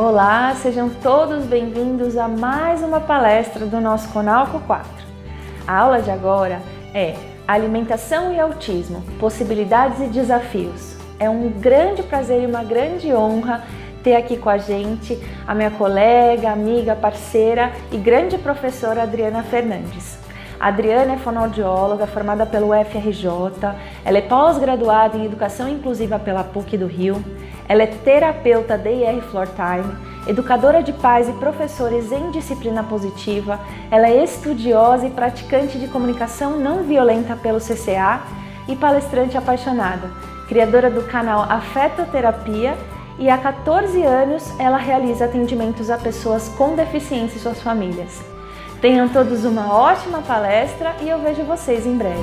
Olá, sejam todos bem-vindos a mais uma palestra do nosso Conalco 4. A aula de agora é Alimentação e Autismo, Possibilidades e Desafios. É um grande prazer e uma grande honra ter aqui com a gente a minha colega, amiga, parceira e grande professora Adriana Fernandes. A Adriana é fonoaudióloga formada pelo UFRJ, ela é pós-graduada em Educação Inclusiva pela PUC do Rio, ela é terapeuta DIR Floor Time, educadora de pais e professores em disciplina positiva, ela é estudiosa e praticante de comunicação não violenta pelo CCA e palestrante apaixonada, criadora do canal Afetoterapia, e há 14 anos ela realiza atendimentos a pessoas com deficiência e suas famílias. Tenham todos uma ótima palestra e eu vejo vocês em breve.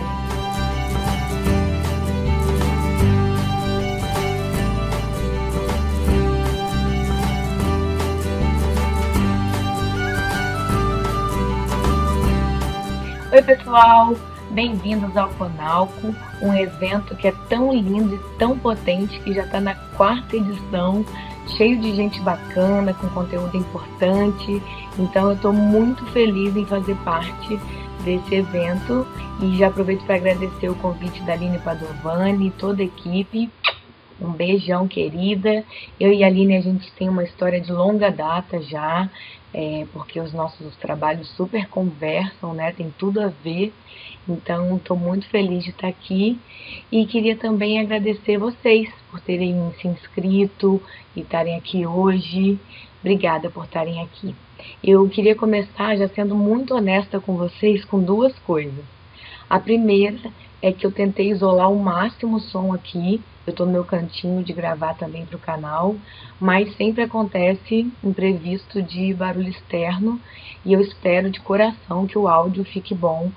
Oi pessoal, bem-vindos ao Conalco, um evento que é tão lindo e tão potente que já está na 4ª edição, cheio de gente bacana, com conteúdo importante. Então eu estou muito feliz em fazer parte desse evento e já aproveito para agradecer o convite da Aline Padovani e toda a equipe. Um beijão, querida. Eu e a Aline, a gente tem uma história de longa data já, porque os nossos trabalhos super conversam, né? Tem tudo a ver. Então, estou muito feliz de estar aqui e queria também agradecer vocês por terem se inscrito e estarem aqui hoje. Obrigada por estarem aqui. Eu queria começar já sendo muito honesta com vocês com duas coisas. A primeira é que eu tentei isolar ao máximo o som aqui. Eu estou no meu cantinho de gravar também para o canal, mas sempre acontece imprevisto de barulho externo e eu espero de coração que o áudio fique bom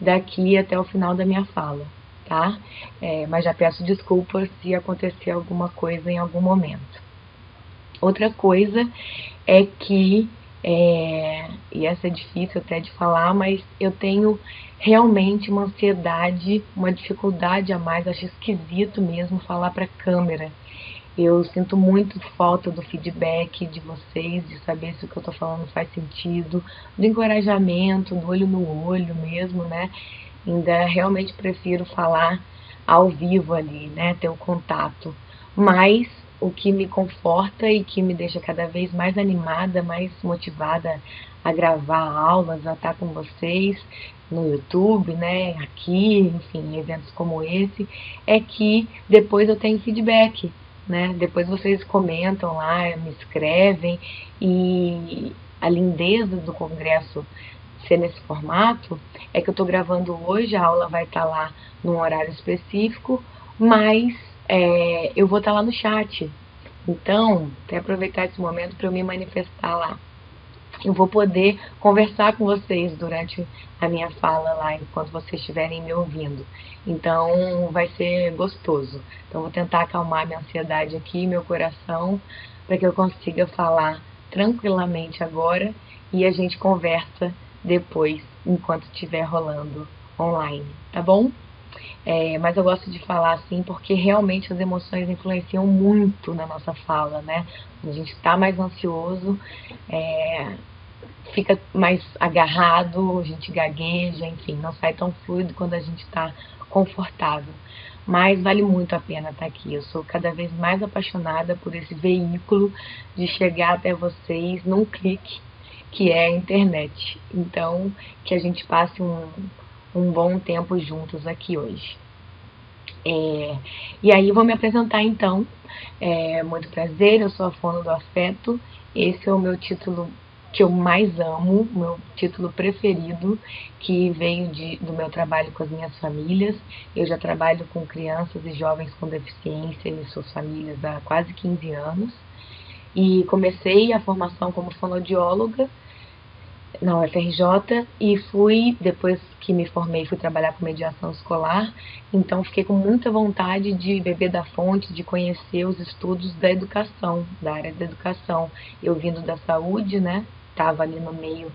daqui até o final da minha fala, tá? Mas já peço desculpas se acontecer alguma coisa em algum momento. Outra coisa é que, e essa é difícil até de falar, mas eu tenho realmente uma ansiedade, uma dificuldade a mais, acho esquisito mesmo falar para a câmera. Eu sinto muito falta do feedback de vocês, de saber se o que eu estou falando faz sentido, do encorajamento, do olho no olho mesmo, né? Ainda realmente prefiro falar ao vivo ali, né? Ter o contato. Mas o que me conforta e que me deixa cada vez mais animada, mais motivada a gravar aulas, a estar com vocês no YouTube, né? Aqui, enfim, em eventos como esse, é que depois eu tenho feedback. Né? Depois vocês comentam lá, me escrevem, e a lindeza do congresso ser nesse formato é que eu estou gravando hoje, a aula vai estar lá num horário específico, mas eu vou estar lá no chat. Então, até aproveitar esse momento para eu me manifestar lá. Eu vou poder conversar com vocês durante a minha fala lá, enquanto vocês estiverem me ouvindo. Então, vai ser gostoso. Então, vou tentar acalmar minha ansiedade aqui, meu coração, para que eu consiga falar tranquilamente agora e a gente conversa depois, enquanto estiver rolando online, tá bom? Mas eu gosto de falar assim porque realmente as emoções influenciam muito na nossa fala, né? A gente está mais ansioso, fica mais agarrado, a gente gagueja, enfim, não sai tão fluido quando a gente está confortável. Mas vale muito a pena estar aqui. Eu sou cada vez mais apaixonada por esse veículo de chegar até vocês num clique, que é a internet. Então, que a gente passe um bom tempo juntos aqui hoje. E aí, vou me apresentar então. Muito prazer, eu sou a Fono do Afeto. Esse é o meu título que eu mais amo, meu título preferido, que veio do meu trabalho com as minhas famílias. Eu já trabalho com crianças e jovens com deficiência e suas famílias há quase 15 anos. E comecei a formação como fonoaudióloga na UFRJ e depois que me formei, fui trabalhar com mediação escolar. Então fiquei com muita vontade de beber da fonte, de conhecer os estudos da educação, da área da educação. Eu vindo da saúde, né? Estava ali no meio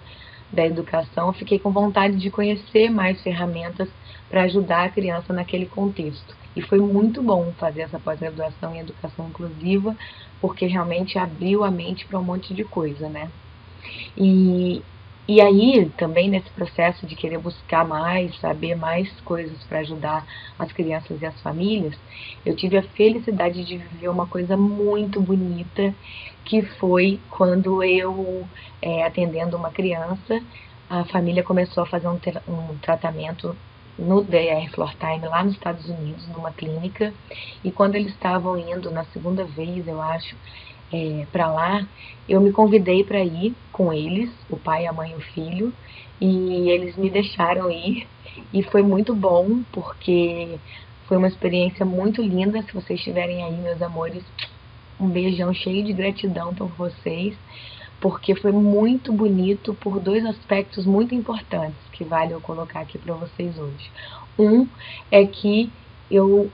da educação, eu fiquei com vontade de conhecer mais ferramentas para ajudar a criança naquele contexto. E foi muito bom fazer essa pós-graduação em educação inclusiva, porque realmente abriu a mente para um monte de coisa, né? E aí, também nesse processo de querer buscar mais, saber mais coisas para ajudar as crianças e as famílias, eu tive a felicidade de viver uma coisa muito bonita, que foi quando eu, atendendo uma criança, a família começou a fazer um tratamento no DR Floortime, lá nos Estados Unidos, numa clínica, e quando eles estavam indo na segunda vez, eu acho, para lá, eu me convidei para ir com eles, o pai, a mãe e o filho, e eles me deixaram ir, e foi muito bom, porque foi uma experiência muito linda. Se vocês estiverem aí, meus amores, um beijão cheio de gratidão por vocês, porque foi muito bonito por dois aspectos muito importantes que vale eu colocar aqui para vocês hoje. Um é que eu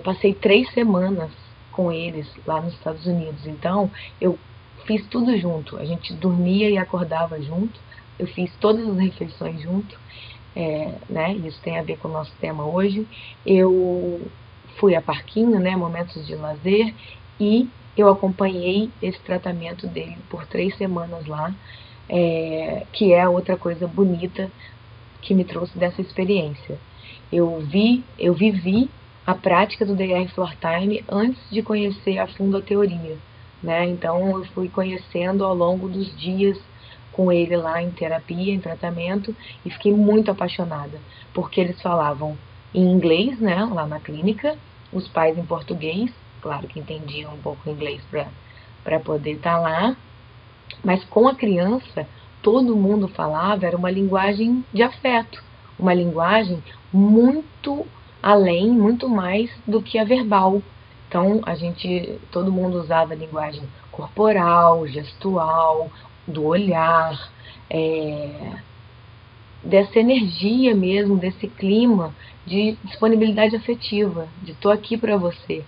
passei 3 semanas com eles lá nos Estados Unidos, então eu fiz tudo junto, a gente dormia e acordava junto, eu fiz todas as refeições junto, né? Isso tem a ver com o nosso tema hoje. Eu fui a parquinho, né? Momentos de lazer, e eu acompanhei esse tratamento dele por 3 semanas lá, que é outra coisa bonita que me trouxe dessa experiência. Eu vivi a prática do DR Floortime antes de conhecer a fundo a teoria, né? Então eu fui conhecendo ao longo dos dias com ele lá em terapia, em tratamento, e fiquei muito apaixonada, porque eles falavam em inglês, né, lá na clínica, os pais em português, claro que entendiam um pouco inglês para poder estar lá, mas com a criança, todo mundo falava, era uma linguagem de afeto, uma linguagem muito além, muito mais do que a verbal. Então, todo mundo usava a linguagem corporal, gestual, do olhar, dessa energia mesmo, desse clima de disponibilidade afetiva, de tô aqui para você,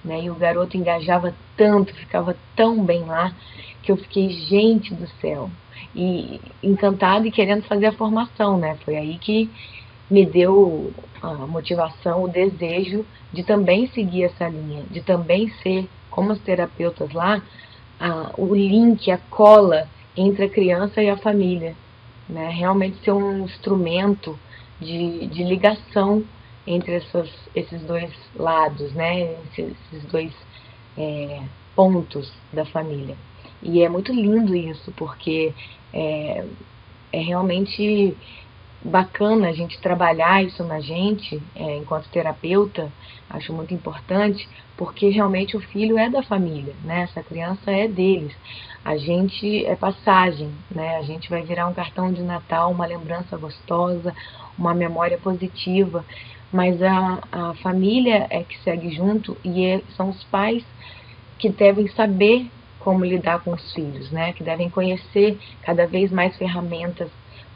né? E o garoto engajava tanto, ficava tão bem lá, que eu fiquei, gente do céu, e encantada e querendo fazer a formação, né? Foi aí que me deu a motivação, o desejo de também seguir essa linha, de também ser, como os terapeutas lá, o link, a cola entre a criança e a família, né? Realmente ser um instrumento de ligação entre esses dois lados, né? Esses dois pontos da família. E é muito lindo isso, porque é realmente bacana a gente trabalhar isso na gente, enquanto terapeuta, acho muito importante, porque realmente o filho é da família, né? Essa criança é deles. A gente é passagem, né? A gente vai virar um cartão de Natal, uma lembrança gostosa, uma memória positiva, mas a família é que segue junto, e são os pais que devem saber como lidar com os filhos, né? Que devem conhecer cada vez mais ferramentas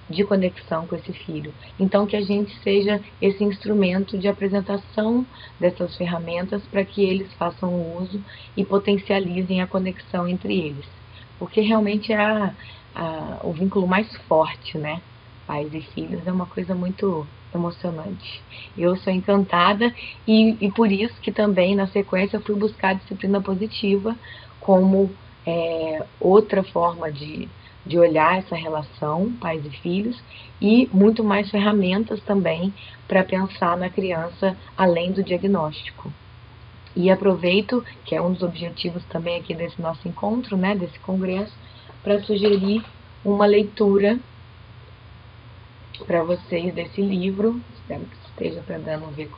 de conexão com esse filho. Então, que a gente seja esse instrumento de apresentação dessas ferramentas para que eles façam uso e potencializem a conexão entre eles. Porque realmente é o vínculo mais forte, né? Pais e filhos é uma coisa muito emocionante. Eu sou encantada e por isso que também, na sequência, eu fui buscar a disciplina positiva como outra forma de olhar essa relação, pais e filhos, e muito mais ferramentas também para pensar na criança além do diagnóstico. E aproveito, que é um dos objetivos também aqui desse nosso encontro, né, desse congresso, para sugerir uma leitura para vocês desse livro. Espero que esteja para ver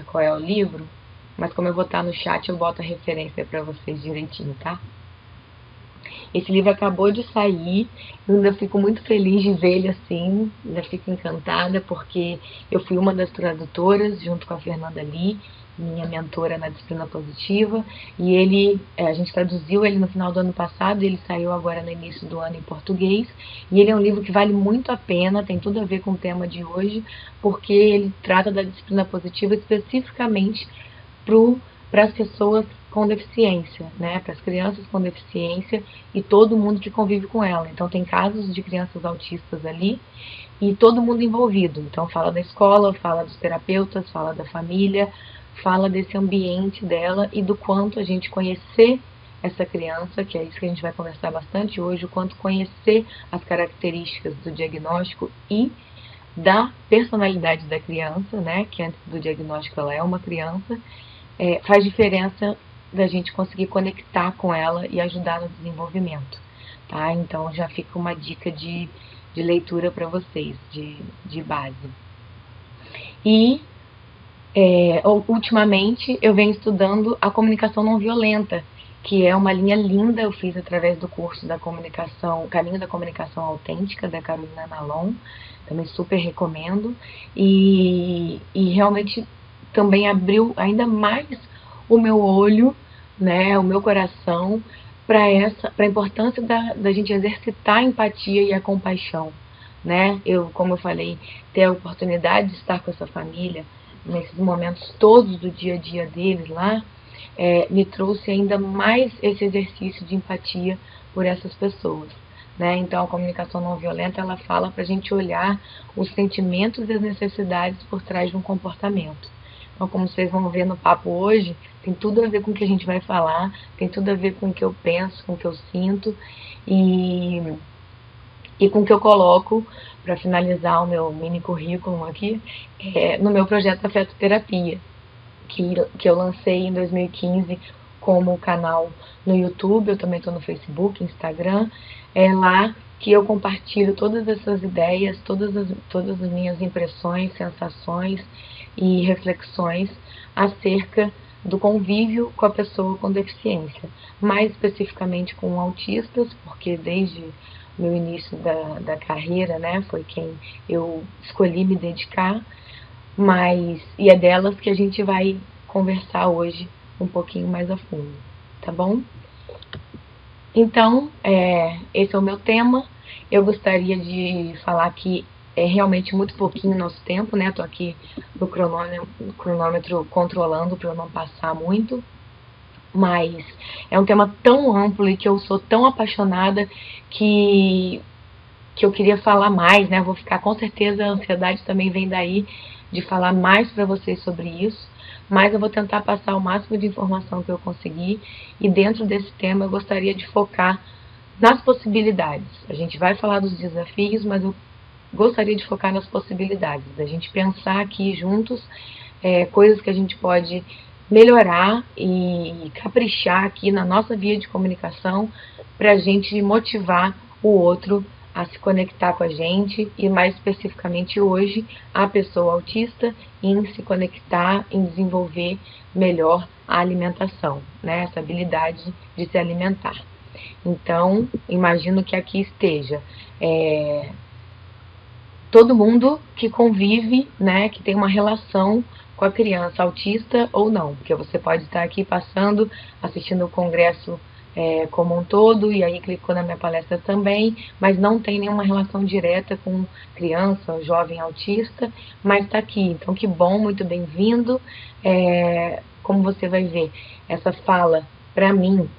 qual é o livro, mas como eu vou estar no chat, eu boto a referência para vocês direitinho, tá? Esse livro acabou de sair, eu ainda fico muito feliz de ver ele assim, ainda fico encantada, porque eu fui uma das tradutoras, junto com a Fernanda Lee, minha mentora na disciplina positiva, e a gente traduziu ele no final do ano passado, ele saiu agora no início do ano em português, e ele é um livro que vale muito a pena, tem tudo a ver com o tema de hoje, porque ele trata da disciplina positiva especificamente para as pessoas com deficiência, né? Para as crianças com deficiência e todo mundo que convive com ela. Então tem casos de crianças autistas ali e todo mundo envolvido. Então fala da escola, fala dos terapeutas, fala da família, fala desse ambiente dela e do quanto a gente conhecer essa criança, que é isso que a gente vai conversar bastante hoje, o quanto conhecer as características do diagnóstico e da personalidade da criança, né, que antes do diagnóstico ela é uma criança, faz diferença da gente conseguir conectar com ela e ajudar no desenvolvimento, tá? Então já fica uma dica de leitura para vocês, de base. E ultimamente eu venho estudando a comunicação não violenta, que é uma linha linda, eu fiz através do curso da comunicação, Caminho da Comunicação Autêntica, da Carolina Nalon, também super recomendo, e realmente também abriu ainda mais o meu olho, né, o meu coração, para a importância da gente exercitar a empatia e a compaixão, né? Como eu falei, ter a oportunidade de estar com essa família, nesses momentos todos do dia a dia deles lá, me trouxe ainda mais esse exercício de empatia por essas pessoas, né? Então a comunicação não violenta, ela fala para a gente olhar os sentimentos e as necessidades por trás de um comportamento. Então, como vocês vão ver no papo hoje, tem tudo a ver com o que a gente vai falar, tem tudo a ver com o que eu penso, com o que eu sinto e com o que eu coloco, para finalizar o meu mini currículo aqui, no meu projeto Afetoterapia, que eu lancei em 2015 como canal no YouTube, eu também estou no Facebook, Instagram, é lá que eu compartilho todas essas ideias, todas as minhas impressões, sensações e reflexões acerca do convívio com a pessoa com deficiência, mais especificamente com autistas, porque desde o meu início da carreira, né, foi quem eu escolhi me dedicar, e é delas que a gente vai conversar hoje um pouquinho mais a fundo, tá bom? Então, esse é o meu tema. Eu gostaria de falar que é realmente muito pouquinho o nosso tempo, né? Tô aqui no cronômetro controlando para eu não passar muito, mas é um tema tão amplo e que eu sou tão apaixonada que eu queria falar mais, né? Vou ficar, com certeza, a ansiedade também vem daí, de falar mais para vocês sobre isso, mas eu vou tentar passar o máximo de informação que eu conseguir, e dentro desse tema eu gostaria de focar nas possibilidades. A gente vai falar dos desafios, mas eu gostaria de focar nas possibilidades, da gente pensar aqui juntos coisas que a gente pode melhorar e caprichar aqui na nossa via de comunicação para a gente motivar o outro a se conectar com a gente e, mais especificamente hoje, a pessoa autista em se conectar, em desenvolver melhor a alimentação, né? Essa habilidade de se alimentar. Então, imagino que aqui esteja todo mundo que convive, né, que tem uma relação com a criança autista ou não, porque você pode estar aqui passando, assistindo o congresso como um todo, e aí clicou na minha palestra também, mas não tem nenhuma relação direta com criança, jovem autista, mas está aqui. Então, que bom, muito bem-vindo. Como você vai ver, essa fala, para mim,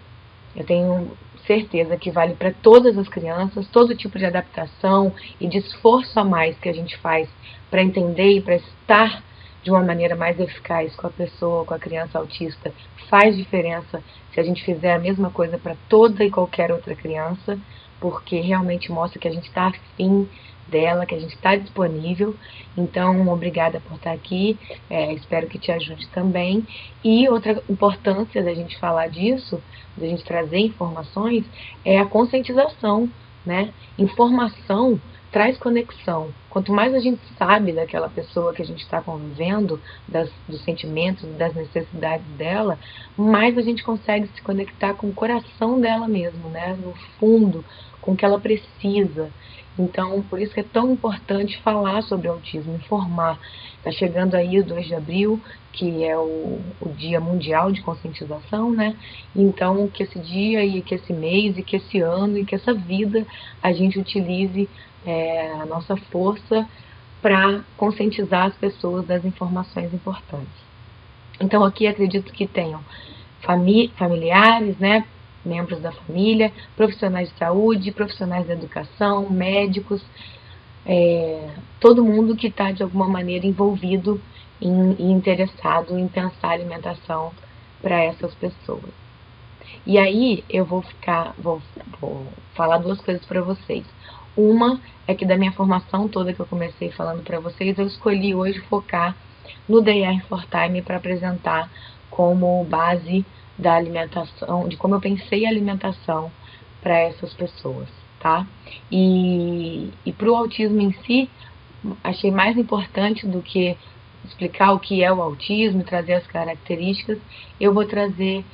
eu tenho certeza que vale para todas as crianças, todo tipo de adaptação e de esforço a mais que a gente faz para entender e para estar de uma maneira mais eficaz com a pessoa, com a criança autista, faz diferença se a gente fizer a mesma coisa para toda e qualquer outra criança, porque realmente mostra que a gente está afim dela, que a gente está disponível. Então, obrigada por estar aqui, espero que te ajude também. E outra importância da gente falar disso, da gente trazer informações, é a conscientização, né? Informação traz conexão. Quanto mais a gente sabe daquela pessoa que a gente está convivendo, dos sentimentos, das necessidades dela, mais a gente consegue se conectar com o coração dela mesmo, né? No fundo, com o que ela precisa. Então, por isso que é tão importante falar sobre autismo, informar. Está chegando aí o 2 de abril, que é o Dia Mundial de Conscientização, né? Então, que esse dia e que esse mês e que esse ano e que essa vida a gente utilize a nossa força para conscientizar as pessoas das informações importantes. Então, aqui acredito que tenham familiares, né, membros da família, profissionais de saúde, profissionais da educação, médicos, todo mundo que está de alguma maneira envolvido e interessado em pensar alimentação para essas pessoas. E aí eu vou falar duas coisas para vocês. Uma é que da minha formação toda que eu comecei falando para vocês, eu escolhi hoje focar no DR for Time para apresentar como base da alimentação, de como eu pensei a alimentação para essas pessoas, tá? E para o autismo em si, achei mais importante do que explicar o que é o autismo e trazer as características, eu vou trazer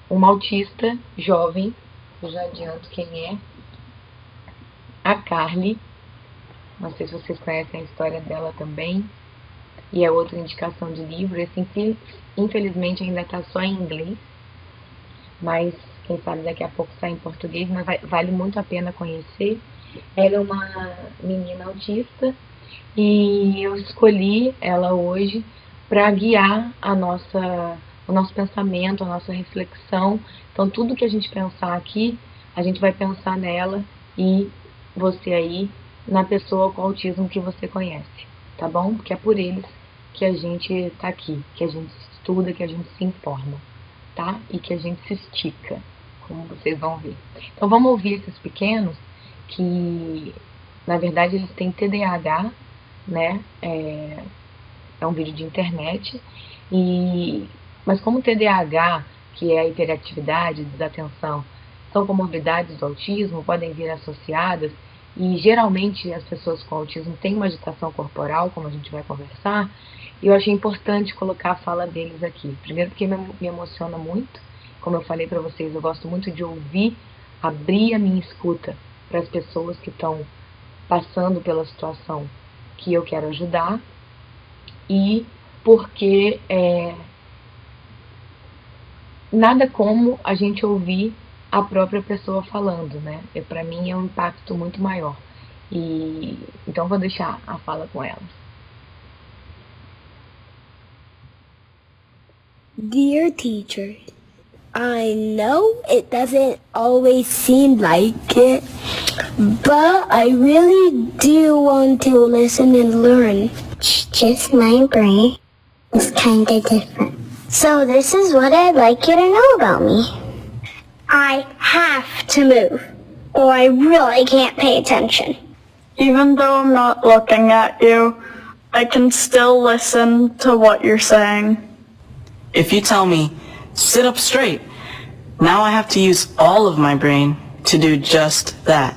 uma autista jovem, eu já adianto quem é, a Carly. Não sei se vocês conhecem a história dela também, e é outra indicação de livro. Esse, infelizmente, ainda está só em inglês, mas quem sabe daqui a pouco sai em português, mas vale muito a pena conhecer. Ela é uma menina autista e eu escolhi ela hoje para guiar o nosso pensamento, a nossa reflexão. Então, tudo que a gente pensar aqui, a gente vai pensar nela e você aí, na pessoa com autismo que você conhece, tá bom? Porque é por eles que a gente está aqui, que a gente estuda, que a gente se informa, tá? E que a gente se estica, como vocês vão ver. Então, vamos ouvir esses pequenos que, na verdade, eles têm TDAH, né? É um vídeo de internet, mas como TDAH, que é a hiperatividade, desatenção, são comorbidades do autismo, podem vir associadas, e geralmente as pessoas com autismo têm uma agitação corporal, como a gente vai conversar, e eu achei importante colocar a fala deles aqui. Primeiro porque me emociona muito, como eu falei para vocês, eu gosto muito de ouvir, abrir a minha escuta para as pessoas que estão passando pela situação que eu quero ajudar, e porque nada como a gente ouvir a própria pessoa falando, né? Para mim é um impacto muito maior. Então vou deixar a fala com elas. Dear teacher, I know it doesn't always seem like it, but I really do want to listen and learn. It's just my brain is kinda different. So this is what I'd like you to know about me. I have to move, or I really can't pay attention. Even though I'm not looking at you, I can still listen to what you're saying. If you tell me, sit up straight, now I have to use all of my brain to do just that.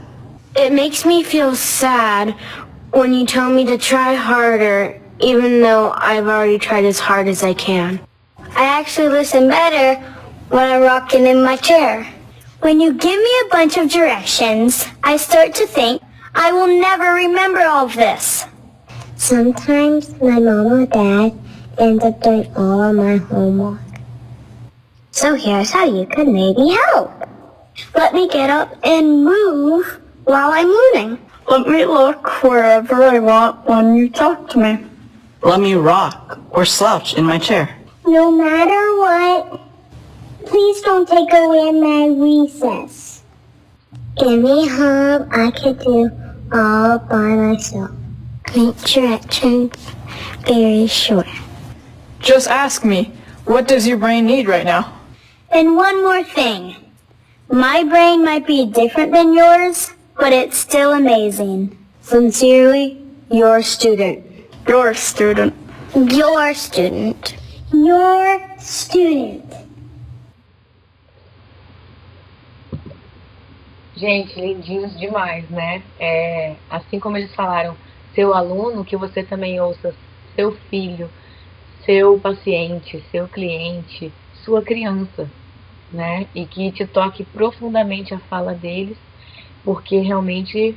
It makes me feel sad when you tell me to try harder, even though I've already tried as hard as I can. I actually listen better when I'm rocking in my chair. When you give me a bunch of directions, I start to think I will never remember all of this. Sometimes my mom or dad ends up doing all of my homework. So here's how you could maybe help. Let me get up and move while I'm moving. Let me look wherever I want when you talk to me. Let me rock or slouch in my chair. No matter what, please don't take away my recess. Give me a hug I could do all by myself. Make directions very short. Just ask me, what does your brain need right now? And one more thing. My brain might be different than yours, but it's still amazing. Sincerely, your student. Your student. Your student. Your student. Gente, lindinhos demais, né? Assim como eles falaram, seu aluno, que você também ouça seu filho, seu paciente, seu cliente, sua criança, né? E que te toque profundamente a fala deles, porque realmente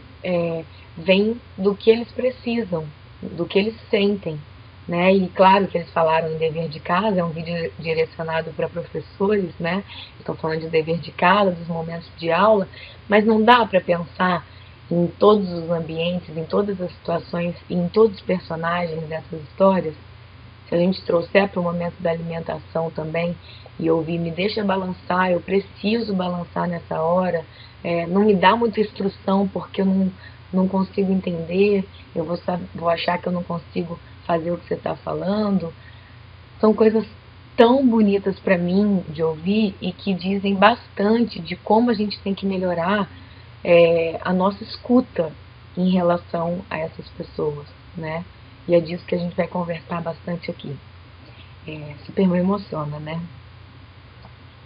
vem do que eles precisam, do que eles sentem, né? E claro que eles falaram em dever de casa, é um vídeo direcionado para professores, né? Estão falando de dever de casa, dos momentos de aula, mas não dá para pensar em todos os ambientes, em todas as situações, em todos os personagens dessas histórias, se a gente trouxer para o momento da alimentação também e ouvir, me deixa balançar, eu preciso balançar nessa hora, não me dá muita instrução porque eu não consigo entender, eu vou achar que eu não consigo fazer o que você está falando. São coisas tão bonitas para mim de ouvir e que dizem bastante de como a gente tem que melhorar a nossa escuta em relação a essas pessoas, né? E é disso que a gente vai conversar bastante aqui. Super me emociona, né?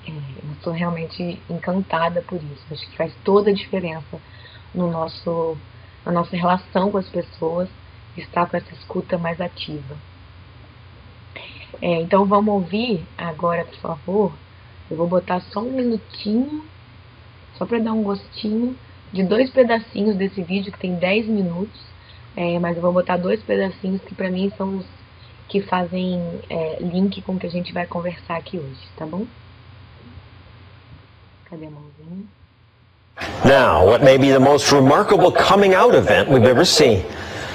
Eu estou realmente encantada por isso. Acho que faz toda a diferença na nossa relação com as pessoas, estar com essa escuta mais ativa. Então vamos ouvir agora, por favor. Eu vou botar só um minutinho, só para dar um gostinho de 2 pedacinhos desse vídeo que tem 10 minutos. Mas eu vou botar 2 pedacinhos que para mim são os que fazem link com o que a gente vai conversar aqui hoje, tá bom? Cadê a mãozinha? Now, what may be the most remarkable coming out event we've ever seen.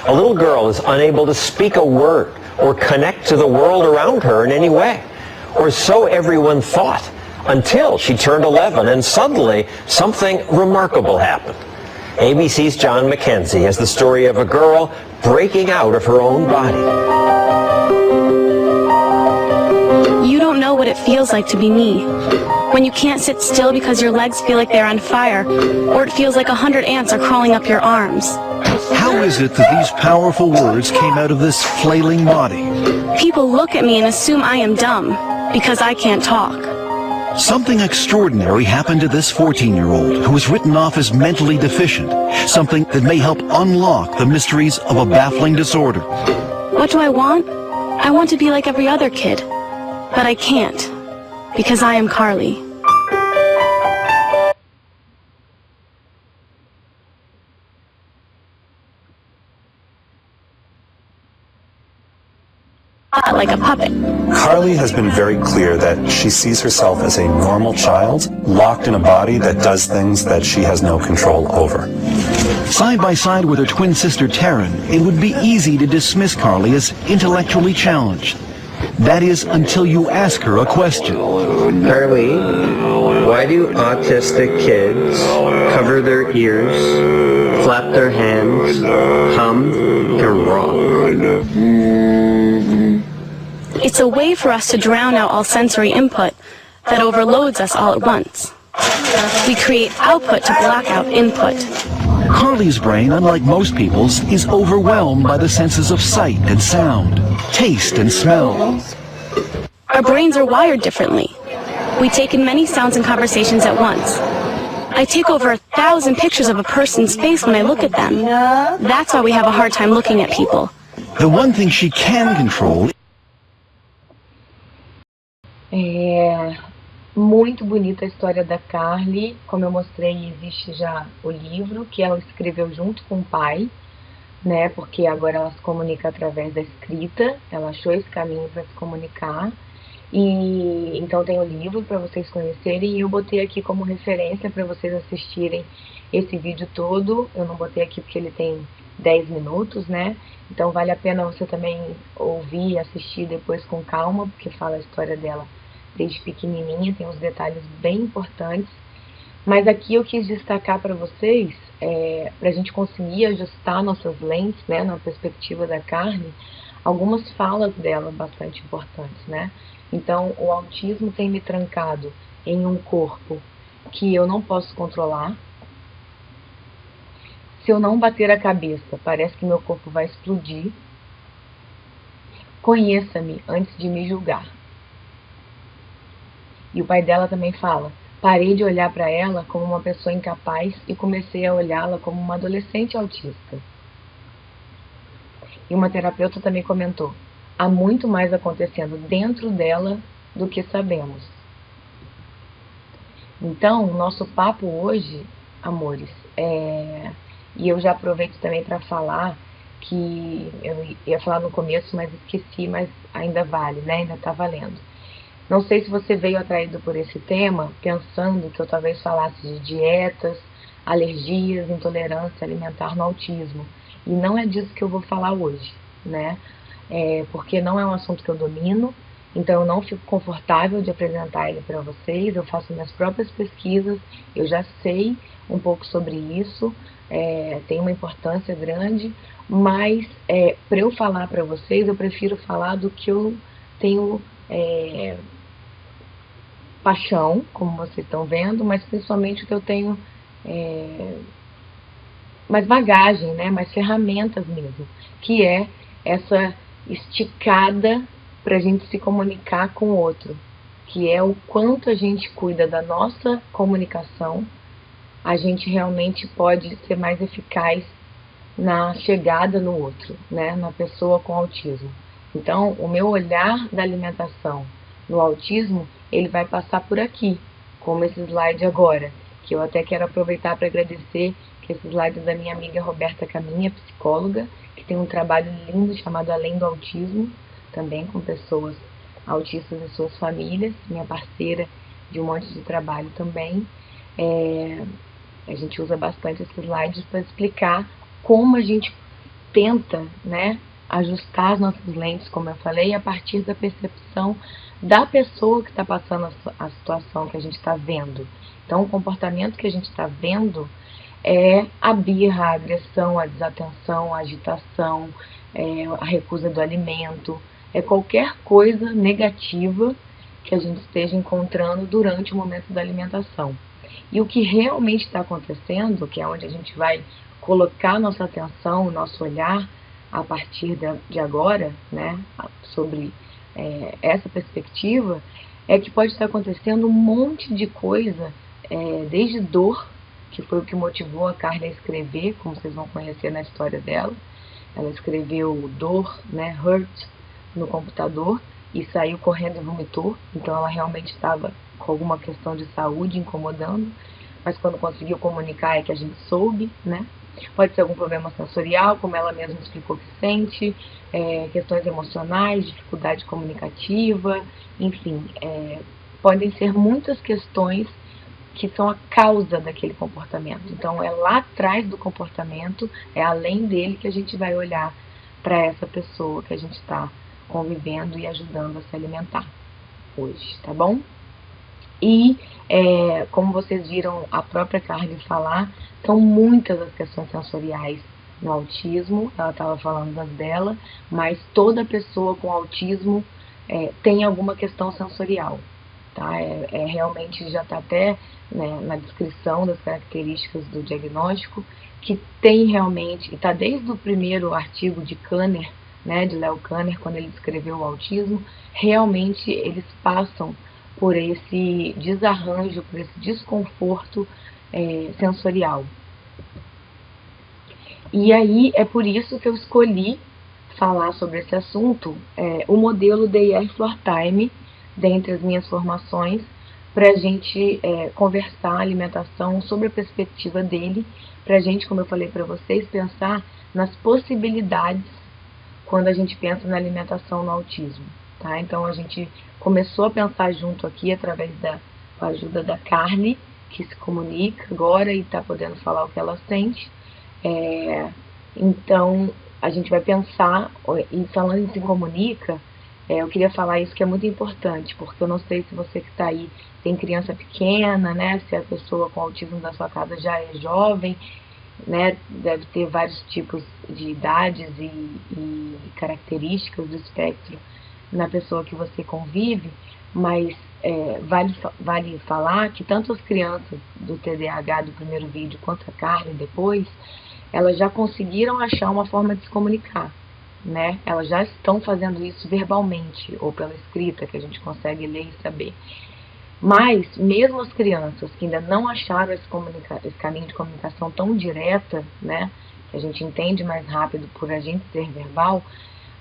A little girl is unable to speak a word or connect to the world around her in any way. Or so everyone thought, until she turned 11 and suddenly something remarkable happened. ABC's John McKenzie has the story of a girl breaking out of her own body. You don't know what it feels like to be me. When you can't sit still because your legs feel like they're on fire, or it feels like 100 ants are crawling up your arms. How is it that these powerful words came out of this flailing body? People look at me and assume I am dumb, because I can't talk. Something extraordinary happened to this 14-year-old who was written off as mentally deficient, something that may help unlock the mysteries of a baffling disorder. What do I want? I want to be like every other kid, but I can't, because I am Carly. Like a puppet. Carly has been very clear that she sees herself as a normal child, locked in a body that does things that she has no control over. Side by side with her twin sister Taryn, it would be easy to dismiss Carly as intellectually challenged. That is, until you ask her a question. Carly, why do autistic kids cover their ears, flap their hands, hum, and rock? It's a way for us to drown out all sensory input that overloads us all at once. We create output to block out input. Carly's brain, unlike most people's, is overwhelmed by the senses of sight and sound, taste and smell. Our brains are wired differently. We take in many sounds and conversations at once. I take over 1,000 pictures of a person's face when I look at them. That's why we have a hard time looking at people. The one thing she can control. Muito bonita a história da Carly. Como eu mostrei, existe já o livro que ela escreveu junto com o pai, né? Porque agora ela se comunica através da escrita. Ela achou esse caminho para se comunicar. E então tem o livro para vocês conhecerem. E eu botei aqui como referência para vocês assistirem esse vídeo todo. Eu não botei aqui porque ele tem 10 minutos, né? Então vale a pena você também ouvir e assistir depois com calma, porque fala a história dela desde pequenininha, tem uns detalhes bem importantes. Mas aqui eu quis destacar para vocês, para a gente conseguir ajustar nossas lentes, né, na perspectiva da Carly, algumas falas dela bastante importantes, né? Então, o autismo tem me trancado em um corpo que eu não posso controlar. Se eu não bater a cabeça, parece que meu corpo vai explodir. Conheça-me antes de me julgar. E o pai dela também fala, parei de olhar para ela como uma pessoa incapaz e comecei a olhá-la como uma adolescente autista. E uma terapeuta também comentou, há muito mais acontecendo dentro dela do que sabemos. Então, o nosso papo hoje, amores, e eu já aproveito também para falar que eu ia falar no começo, mas esqueci, mas ainda vale, né? Ainda está valendo. Não sei se você veio atraído por esse tema, pensando que eu talvez falasse de dietas, alergias, intolerância alimentar no autismo. E não é disso que eu vou falar hoje, né? porque não é um assunto que eu domino, então eu não fico confortável de apresentar ele para vocês. Eu faço minhas próprias pesquisas, eu já sei um pouco sobre isso, tem uma importância grande, mas para eu falar para vocês, eu prefiro falar do que eu tenho paixão, como vocês estão vendo, mas principalmente o que eu tenho mais bagagem, né, mais ferramentas mesmo, que é essa esticada para a gente se comunicar com o outro, que é o quanto a gente cuida da nossa comunicação, a gente realmente pode ser mais eficaz na chegada no outro, né, na pessoa com autismo. Então, o meu olhar da alimentação no autismo, ele vai passar por aqui, como esse slide agora, que eu até quero aproveitar para agradecer, que esse slide é da minha amiga Roberta Caminha, psicóloga, que tem um trabalho lindo chamado Além do Autismo, também com pessoas autistas e suas famílias, minha parceira de um monte de trabalho também. A gente usa bastante esses slides para explicar como a gente tenta, né, ajustar as nossas lentes, como eu falei, a partir da percepção da pessoa que está passando a situação que a gente está vendo. Então, o comportamento que a gente está vendo é a birra, a agressão, a desatenção, a agitação, a recusa do alimento, qualquer coisa negativa que a gente esteja encontrando durante o momento da alimentação. E o que realmente está acontecendo, que é onde a gente vai colocar nossa atenção, nosso olhar a partir de agora, né, sobre essa perspectiva, é que pode estar acontecendo um monte de coisa, desde dor, que foi o que motivou a Carly a escrever, como vocês vão conhecer na história dela. Ela escreveu dor, né, hurt, no computador e saiu correndo e vomitou. Então ela realmente estava com alguma questão de saúde incomodando, mas quando conseguiu comunicar é que a gente soube, né? Pode ser algum problema sensorial, como ela mesma explicou que sente, questões emocionais, dificuldade comunicativa, enfim, podem ser muitas questões que são a causa daquele comportamento. Então, é lá atrás do comportamento, é além dele que a gente vai olhar para essa pessoa que a gente está convivendo e ajudando a se alimentar hoje, tá bom? E, como vocês viram a própria Carly falar, são muitas as questões sensoriais no autismo, ela estava falando das dela, mas toda pessoa com autismo tem alguma questão sensorial, tá? Realmente já está até, né, na descrição das características do diagnóstico, que tem realmente, e está desde o primeiro artigo de Kanner, né, de Leo Kanner, quando ele descreveu o autismo, realmente eles passam por esse desarranjo, por esse desconforto sensorial. E aí é por isso que eu escolhi falar sobre esse assunto, o modelo DIR Floor Time, dentre as minhas formações, para a gente conversar alimentação sobre a perspectiva dele, para a gente, como eu falei para vocês, pensar nas possibilidades quando a gente pensa na alimentação no autismo, tá? Então a gente começou a pensar junto aqui através com a ajuda da Carly, que se comunica agora e está podendo falar o que ela sente. Então a gente vai pensar, e falando em se comunica, eu queria falar isso que é muito importante, porque eu não sei se você que está aí tem criança pequena, né? Se a pessoa com autismo da sua casa já é jovem, né? Deve ter vários tipos de idades e características do espectro na pessoa que você convive, mas vale falar que tanto as crianças do TDAH do primeiro vídeo quanto a Carly depois, elas já conseguiram achar uma forma de se comunicar, né? Elas já estão fazendo isso verbalmente ou pela escrita, que a gente consegue ler e saber. Mas, mesmo as crianças que ainda não acharam esse caminho de comunicação tão direta, né, que a gente entende mais rápido por a gente ser verbal,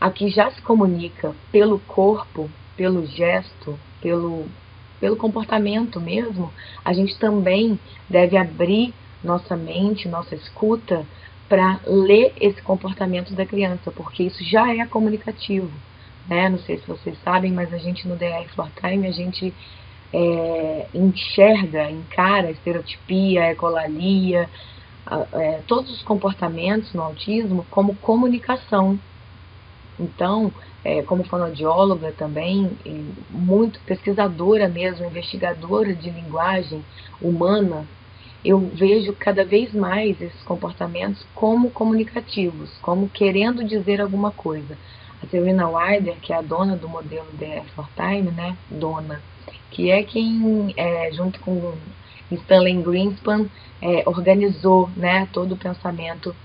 aqui já se comunica pelo corpo, pelo gesto, pelo comportamento mesmo, a gente também deve abrir nossa mente, nossa escuta, para ler esse comportamento da criança, porque isso já é comunicativo, né? Não sei se vocês sabem, mas a gente no DIR Floor Time, a gente encara a estereotipia, a ecolalia, todos os comportamentos no autismo como comunicação. Então, como fonoaudióloga também, e muito pesquisadora mesmo, investigadora de linguagem humana, eu vejo cada vez mais esses comportamentos como comunicativos, como querendo dizer alguma coisa. A Serena Wilder, que é a dona do modelo DR for Time, né, que é quem, junto com Stanley Greenspan, organizou, né, todo o pensamento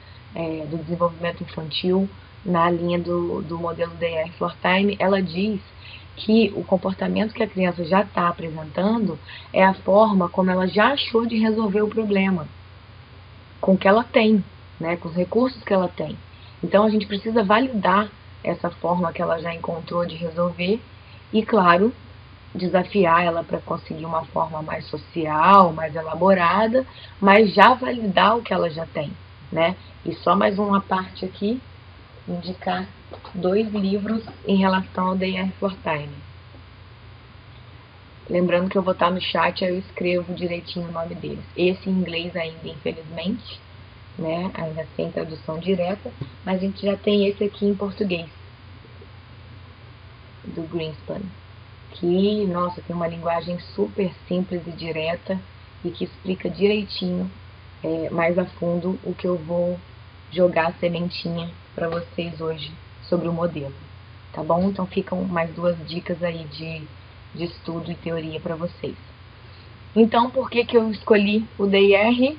do desenvolvimento infantil na linha do modelo DR for Time. Ela diz que o comportamento que a criança já está apresentando é a forma como ela já achou de resolver o problema, com o que ela tem, né, com os recursos que ela tem. Então a gente precisa validar essa forma que ela já encontrou de resolver e, claro, desafiar ela para conseguir uma forma mais social, mais elaborada, mas já validar o que ela já tem, né? E só mais uma parte aqui, indicar 2 livros em relação ao DR for Time. Lembrando que eu vou estar no chat, aí eu escrevo direitinho o nome deles. Esse em inglês ainda, infelizmente, né, ainda sem tradução direta, mas a gente já tem esse aqui em português, do Greenspan, que, nossa, tem uma linguagem super simples e direta e que explica direitinho, mais a fundo, o que eu vou jogar a sementinha para vocês hoje sobre o modelo, tá bom? Então ficam mais 2 dicas aí de estudo e teoria para vocês. Então, por que eu escolhi o DR?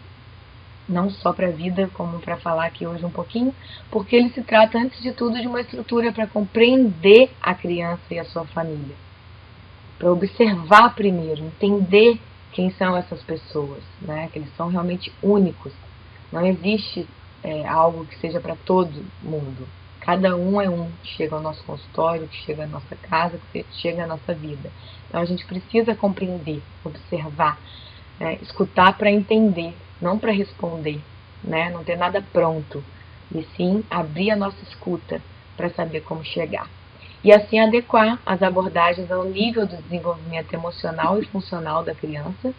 Não só para a vida, como para falar aqui hoje um pouquinho, porque ele se trata, antes de tudo, de uma estrutura para compreender a criança e a sua família. Para observar primeiro, entender quem são essas pessoas, né? Que eles são realmente únicos. Não existe algo que seja para todo mundo. Cada um é um que chega ao nosso consultório, que chega à nossa casa, que chega à nossa vida. Então a gente precisa compreender, observar, escutar para entender, não para responder, né? Não ter nada pronto, e sim abrir a nossa escuta para saber como chegar. E assim adequar as abordagens ao nível do desenvolvimento emocional e funcional da criança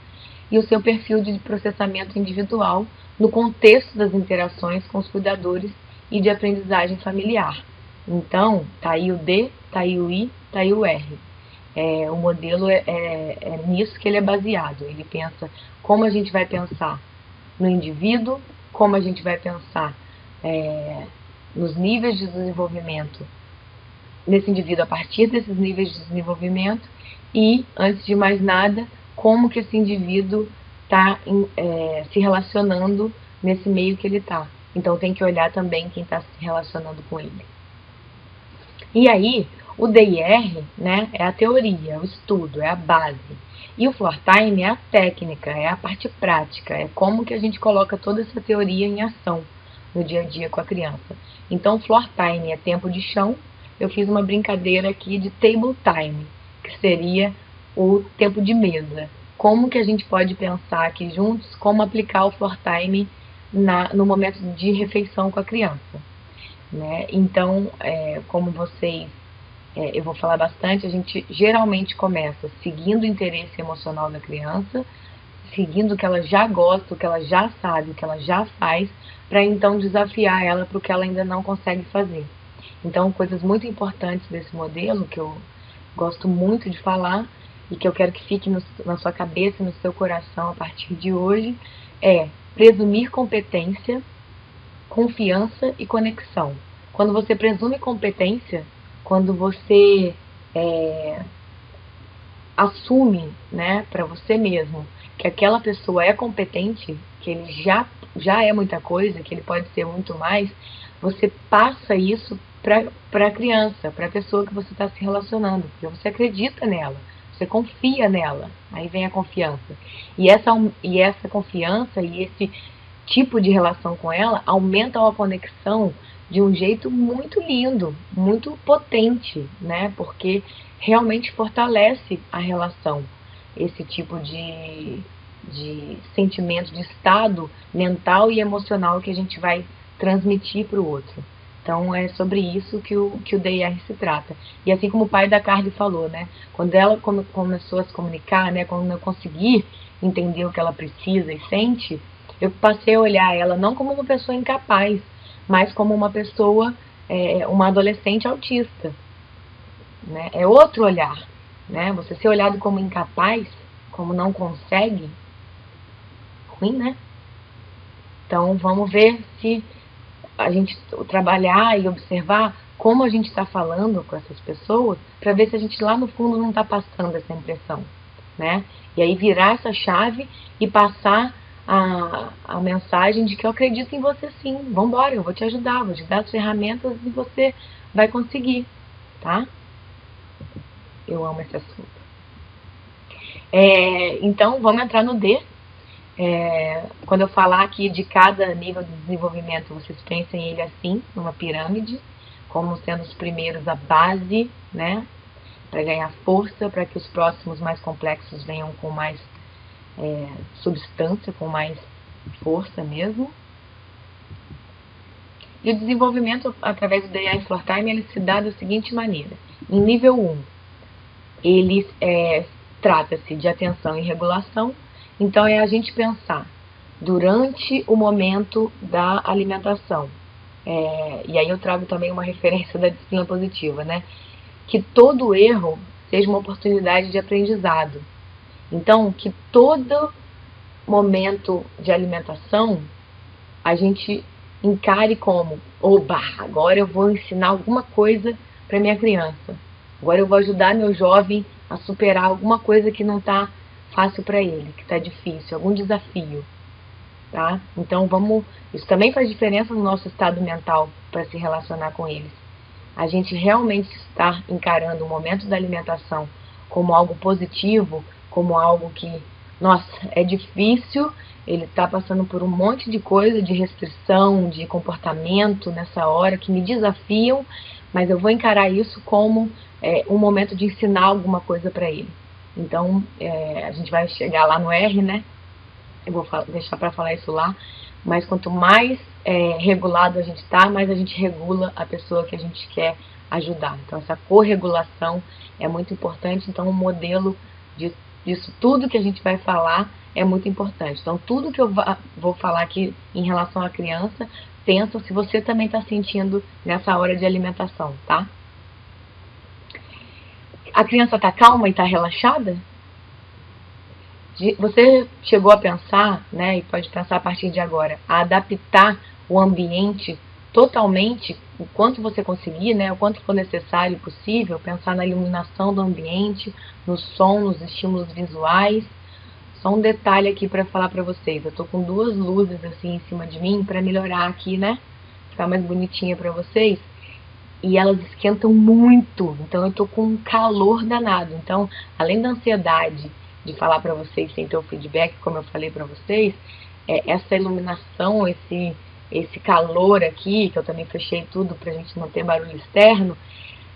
e o seu perfil de processamento individual no contexto das interações com os cuidadores e de aprendizagem familiar. Então, tá aí o D, tá aí o I, tá aí o R. O modelo é nisso que ele é baseado. Ele pensa como a gente vai pensar no indivíduo, como a gente vai pensar nos níveis de desenvolvimento nesse indivíduo a partir desses níveis de desenvolvimento e, antes de mais nada, como que esse indivíduo está se relacionando nesse meio que ele está. Então tem que olhar também quem está se relacionando com ele. E aí, o DIR, né, é a teoria, o estudo, é a base. E o Floor Time é a técnica, é a parte prática, é como que a gente coloca toda essa teoria em ação no dia a dia com a criança. Então, Floor Time é tempo de chão. Eu fiz uma brincadeira aqui de Table Time, que seria o tempo de mesa. Como que a gente pode pensar aqui juntos, como aplicar o Floor Time no momento de refeição com a criança, né? Então, como vocês, eu vou falar bastante, a gente geralmente começa seguindo o interesse emocional da criança, seguindo o que ela já gosta, o que ela já sabe, o que ela já faz, para então desafiar ela para o que ela ainda não consegue fazer. Então, coisas muito importantes desse modelo, que eu gosto muito de falar, e que eu quero que fique na sua cabeça e no seu coração a partir de hoje, é presumir competência, confiança e conexão. Quando você presume competência, quando você assume, né, para você mesmo que aquela pessoa é competente, que ele já é muita coisa, que ele pode ser muito mais, você passa isso para a criança, para a pessoa que você está se relacionando, porque você acredita nela, você confia nela, aí vem a confiança. E essa confiança e esse tipo de relação com ela aumentam a conexão de um jeito muito lindo, muito potente, né? Porque realmente fortalece a relação, esse tipo de sentimento, de estado mental e emocional que a gente vai transmitir para o outro. Então, é sobre isso que o DIR se trata. E assim como o pai da Carly falou, né? Quando ela começou a se comunicar, né? Quando eu consegui entender o que ela precisa e sente, eu passei a olhar ela não como uma pessoa incapaz, mas como uma pessoa uma adolescente autista, né? É outro olhar, né? Você ser olhado como incapaz, como não consegue, ruim, né? Então vamos ver se a gente trabalhar e observar como a gente está falando com essas pessoas, para ver se a gente lá no fundo não está passando essa impressão, né? E aí virar essa chave e passar a mensagem de que eu acredito em você sim, vambora, eu vou te ajudar, vou te dar as ferramentas e você vai conseguir, tá? Eu amo esse assunto. Então, vamos entrar no D. Quando eu falar aqui de cada nível de desenvolvimento, vocês pensem ele assim, numa pirâmide, como sendo os primeiros a base, né? Para ganhar força, para que os próximos mais complexos venham com mais substância, com mais força mesmo. E o desenvolvimento através do DA e Floor Time, ele se dá da seguinte maneira. Em nível 1, ele trata-se de atenção e regulação. Então é a gente pensar durante o momento da alimentação. E aí eu trago também uma referência da disciplina positiva, né? Que todo erro seja uma oportunidade de aprendizado. Então, que todo momento de alimentação a gente encare como, oba, agora eu vou ensinar alguma coisa para minha criança. Agora eu vou ajudar meu jovem a superar alguma coisa que não está fácil para ele, que está difícil, algum desafio. Tá? Então isso também faz diferença no nosso estado mental para se relacionar com eles. A gente realmente está encarando o momento da alimentação como algo positivo, como algo que, nossa, é difícil, ele está passando por um monte de coisa, de restrição, de comportamento nessa hora, que me desafiam, mas eu vou encarar isso como um momento de ensinar alguma coisa para ele. Então, a gente vai chegar lá no R, né? Eu vou deixar para falar isso lá, mas quanto mais regulado a gente está, mais a gente regula a pessoa que a gente quer ajudar. Então, essa corregulação é muito importante. Então, o modelo disso tudo que a gente vai falar é muito importante. Então, tudo que eu vou falar aqui em relação à criança, pensa se você também está sentindo nessa hora de alimentação, tá? A criança está calma e está relaxada? Você chegou a pensar, né, e pode pensar a partir de agora, a adaptar o ambiente totalmente, o quanto você conseguir, né, o quanto for necessário e possível, pensar na iluminação do ambiente, no som, nos estímulos visuais. Só um detalhe aqui para falar para vocês, eu tô com 2 luzes assim em cima de mim para melhorar aqui, né, ficar mais bonitinha para vocês. E elas esquentam muito, então eu tô com um calor danado. Então, além da ansiedade de falar para vocês sem ter o feedback, como eu falei para vocês, essa iluminação, esse calor aqui, que eu também fechei tudo pra gente não ter barulho externo,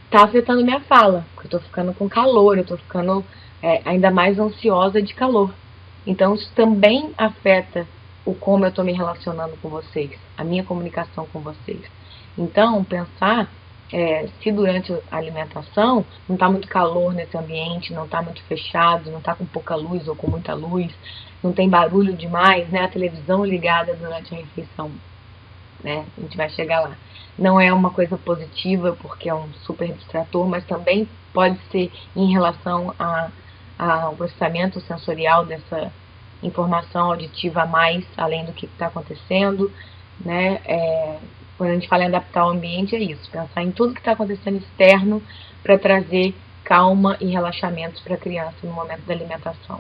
tá afetando minha fala, porque eu tô ficando com calor, eu tô ficando ainda mais ansiosa de calor. Então isso também afeta o como eu tô me relacionando com vocês, a minha comunicação com vocês. Então, pensar se durante a alimentação não está muito calor nesse ambiente, não está muito fechado, não está com pouca luz ou com muita luz, não tem barulho demais, né? A televisão ligada durante a refeição, né? A gente vai chegar lá. Não é uma coisa positiva porque é um super distrator, mas também pode ser em relação ao processamento sensorial dessa informação auditiva a mais, além do que está acontecendo, né? Quando a gente fala em adaptar o ambiente, é isso. Pensar em tudo que está acontecendo externo para trazer calma e relaxamento para a criança no momento da alimentação.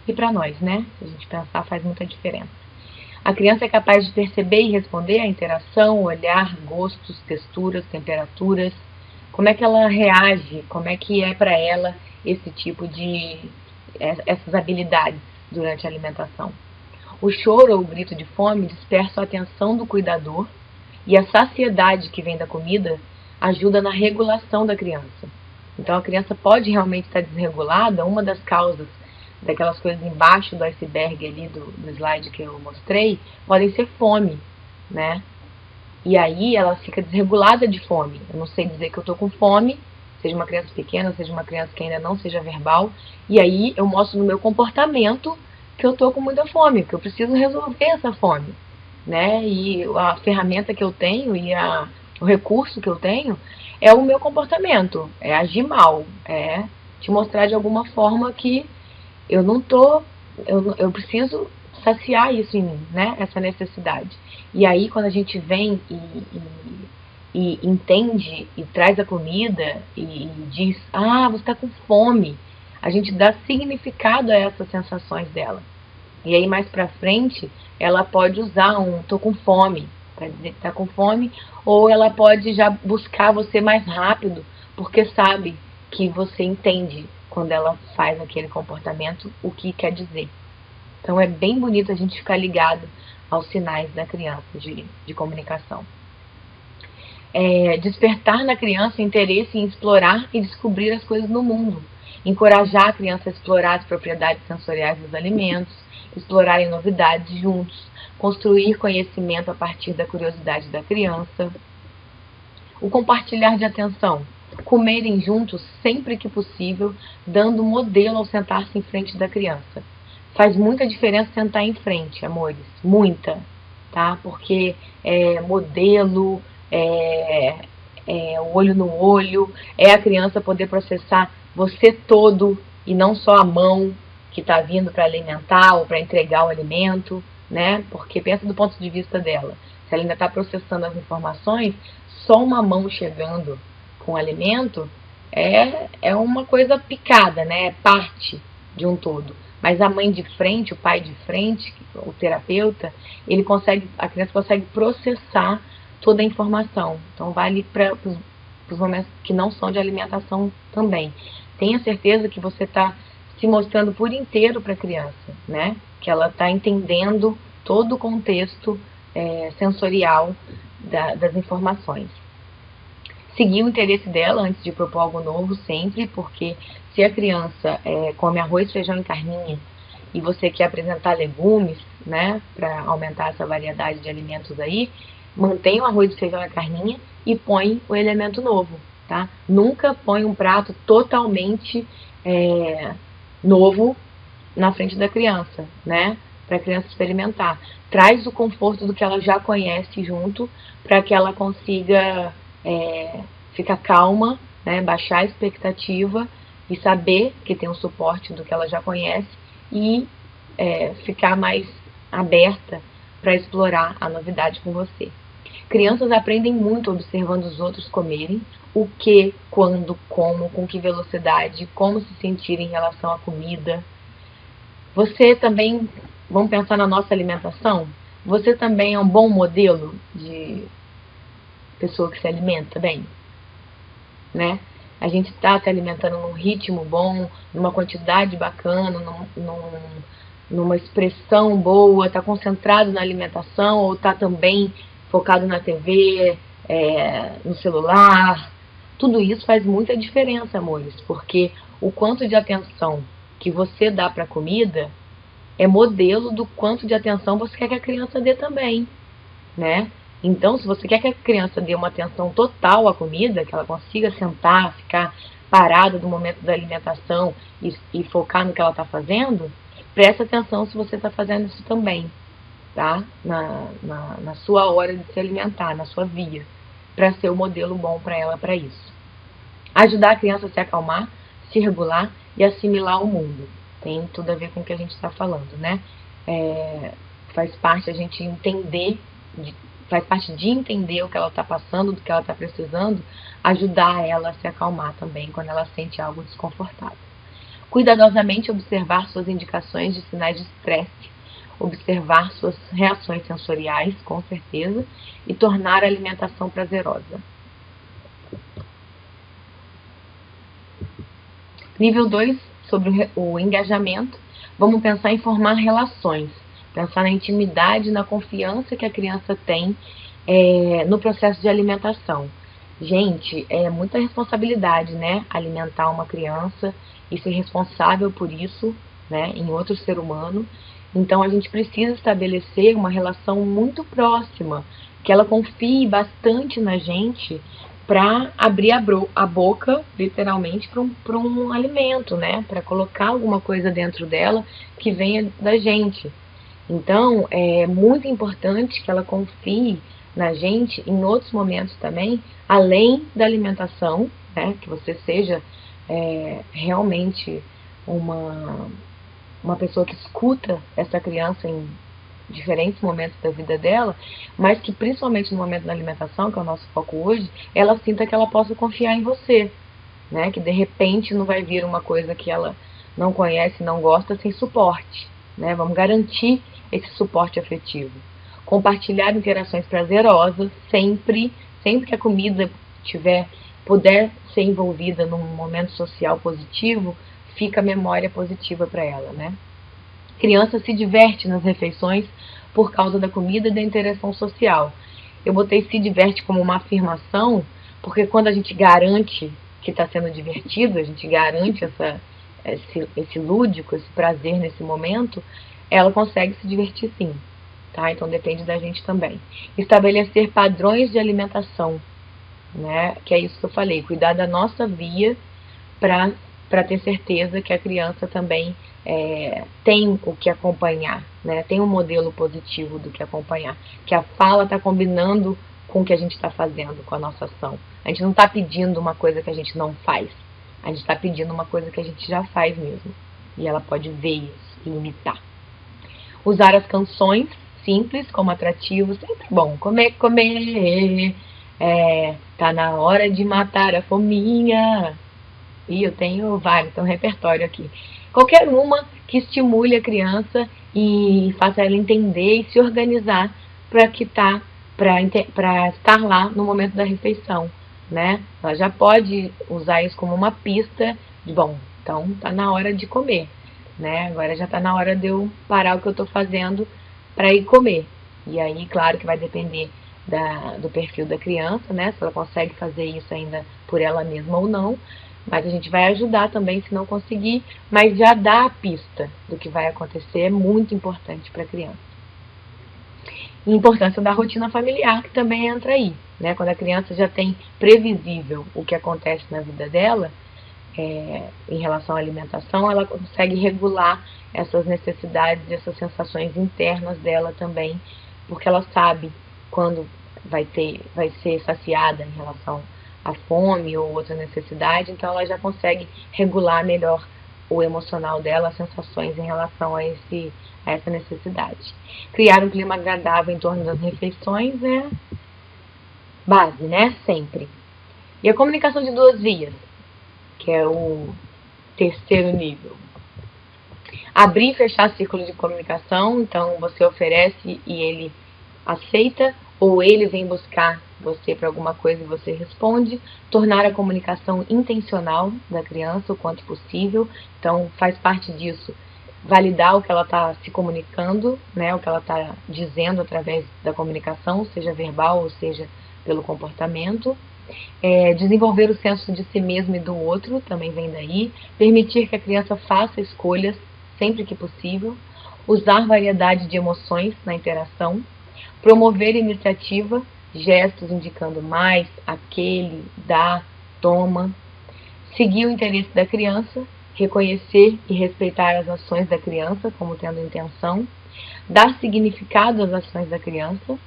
E para nós, né? Se a gente pensar, faz muita diferença. A criança é capaz de perceber e responder à interação, olhar, gostos, texturas, temperaturas. Como é que ela reage? Como é que é para ela esse tipo essas habilidades durante a alimentação? O choro ou o grito de fome dispersa a atenção do cuidador e a saciedade que vem da comida ajuda na regulação da criança. Então a criança pode realmente estar desregulada. Uma das causas daquelas coisas embaixo do iceberg ali do slide que eu mostrei, podem ser fome, né? E aí ela fica desregulada de fome. Eu não sei dizer que eu estou com fome, seja uma criança pequena, seja uma criança que ainda não seja verbal, e aí eu mostro no meu comportamento que eu estou com muita fome, que eu preciso resolver essa fome, né? E a ferramenta que eu tenho e a O recurso que eu tenho é o meu comportamento, é agir mal, é te mostrar de alguma forma que eu não tô, eu preciso saciar isso em mim, né? Essa necessidade. E aí quando a gente vem e entende e traz a comida e diz, você está com fome, a gente dá significado a essas sensações dela. E aí mais pra frente ela pode usar tô com fome, para dizer que tá com fome, ou ela pode já buscar você mais rápido, porque sabe que você entende quando ela faz aquele comportamento, o que quer dizer. Então é bem bonito a gente ficar ligado aos sinais da criança de comunicação. Despertar na criança interesse em explorar e descobrir as coisas no mundo. Encorajar a criança a explorar as propriedades sensoriais dos alimentos, explorarem novidades juntos, construir conhecimento a partir da curiosidade da criança. O compartilhar de atenção. Comerem juntos sempre que possível, dando modelo ao sentar-se em frente da criança. Faz muita diferença sentar em frente, amores. Muita, tá? Porque modelo, o olho no olho, é a criança poder processar você todo e não só a mão que está vindo para alimentar ou para entregar o alimento, né? Porque pensa do ponto de vista dela. Se ela ainda está processando as informações, só uma mão chegando com o alimento é uma coisa picada, né? É parte de um todo. Mas a mãe de frente, o pai de frente, o terapeuta, a criança consegue processar toda a informação. Então vale para os momentos que não são de alimentação também. Tenha certeza que você está se mostrando por inteiro para a criança, né? Que ela está entendendo todo o contexto sensorial das informações. Seguir o interesse dela antes de propor algo novo sempre, porque se a criança come arroz, feijão e carninha e você quer apresentar legumes, né, para aumentar essa variedade de alimentos aí, mantém o arroz, feijão e a carninha e põe o elemento novo, tá? Nunca põe um prato totalmente novo na frente da criança, né? Para a criança experimentar. Traz o conforto do que ela já conhece junto, para que ela consiga ficar calma, né? Baixar a expectativa e saber que tem um suporte do que ela já conhece e ficar mais aberta para explorar a novidade com você. Crianças aprendem muito observando os outros comerem, o que, quando, como, com que velocidade, como se sentir em relação à comida. Você também, vamos pensar na nossa alimentação, você também é um bom modelo de pessoa que se alimenta bem, né? A gente está se alimentando num ritmo bom, numa quantidade bacana, numa expressão boa, está concentrado na alimentação ou está também focado na TV, no celular. Tudo isso faz muita diferença, amores, porque o quanto de atenção que você dá para a comida é modelo do quanto de atenção você quer que a criança dê também, né? Então, se você quer que a criança dê uma atenção total à comida, que ela consiga sentar, ficar parada no momento da alimentação e focar no que ela está fazendo, presta atenção se você está fazendo isso também, tá? Na sua hora de se alimentar, na sua via, para ser o modelo bom para ela para isso. Ajudar a criança a se acalmar, se regular e assimilar o mundo. Tem tudo a ver com o que a gente está falando, né? Faz parte a gente entender, faz parte de entender o que ela está passando, do que ela está precisando, ajudar ela a se acalmar também quando ela sente algo desconfortável. Cuidadosamente observar suas indicações de sinais de estresse, observar suas reações sensoriais, com certeza, e tornar a alimentação prazerosa. Nível 2, sobre o engajamento, vamos pensar em formar relações, pensar na intimidade, na confiança que a criança tem no processo de alimentação. Gente, é muita responsabilidade, né? Alimentar uma criança e ser responsável por isso, né? Em outro ser humano. Então a gente precisa estabelecer uma relação muito próxima, que ela confie bastante na gente para abrir a boca, literalmente, para um alimento, né? Para colocar alguma coisa dentro dela que venha da gente. Então, é muito importante que ela confie na gente em outros momentos também, além da alimentação, né? Que você seja realmente uma pessoa que escuta essa criança em diferentes momentos da vida dela, mas que principalmente no momento da alimentação, que é o nosso foco hoje, ela sinta que ela possa confiar em você, né? Que de repente não vai vir uma coisa que ela não conhece, não gosta, sem suporte, né? Vamos garantir esse suporte afetivo. Compartilhar interações prazerosas, sempre que a comida puder ser envolvida num momento social positivo, fica a memória positiva para ela, né? Criança se diverte nas refeições por causa da comida e da interação social. Eu botei se diverte como uma afirmação, porque quando a gente garante que está sendo divertido, a gente garante esse lúdico, esse prazer nesse momento, ela consegue se divertir sim, tá? Então depende da gente também. Estabelecer padrões de alimentação, né? Que é isso que eu falei, cuidar da nossa via para ter certeza que a criança também tem o que acompanhar, né? Tem um modelo positivo do que acompanhar, que a fala está combinando com o que a gente está fazendo, com a nossa ação. A gente não está pedindo uma coisa que a gente não faz, a gente está pedindo uma coisa que a gente já faz mesmo, e ela pode ver isso e imitar. Usar as canções simples como atrativo, sempre bom. Comer, tá na hora de matar a fominha. E eu tenho vários, tem um repertório aqui. Qualquer uma que estimule a criança e faça ela entender e se organizar para estar lá no momento da refeição, né? Ela já pode usar isso como uma pista de, bom, então tá na hora de comer, né? Agora já tá na hora de eu parar o que eu tô fazendo para ir comer. E aí, claro que vai depender do perfil da criança, né? Se ela consegue fazer isso ainda por ela mesma ou não. Mas a gente vai ajudar também se não conseguir, mas já dá a pista do que vai acontecer, é muito importante para a criança. E a importância da rotina familiar, que também entra aí, né? Quando a criança já tem previsível o que acontece na vida dela, em relação à alimentação, ela consegue regular essas necessidades, essas sensações internas dela também, porque ela sabe quando vai ser saciada em relação a fome ou outra necessidade, então ela já consegue regular melhor o emocional dela, as sensações em relação a essa necessidade. Criar um clima agradável em torno das refeições é base, né? Sempre. E a comunicação de 2 vias, que é o terceiro nível. Abrir e fechar círculo de comunicação, então você oferece e ele aceita, ou ele vem buscar você para alguma coisa e você responde. Tornar a comunicação intencional da criança o quanto possível, então faz parte disso validar o que ela está se comunicando, né, o que ela está dizendo através da comunicação, seja verbal ou seja pelo comportamento. Desenvolver o senso de si mesmo e do outro, também vem daí. Permitir que a criança faça escolhas sempre que possível. Usar variedade de emoções na interação. Promover iniciativa, gestos indicando mais, aquele, dá, toma. Seguir o interesse da criança, reconhecer e respeitar as ações da criança como tendo intenção. Dar significado às ações da criança.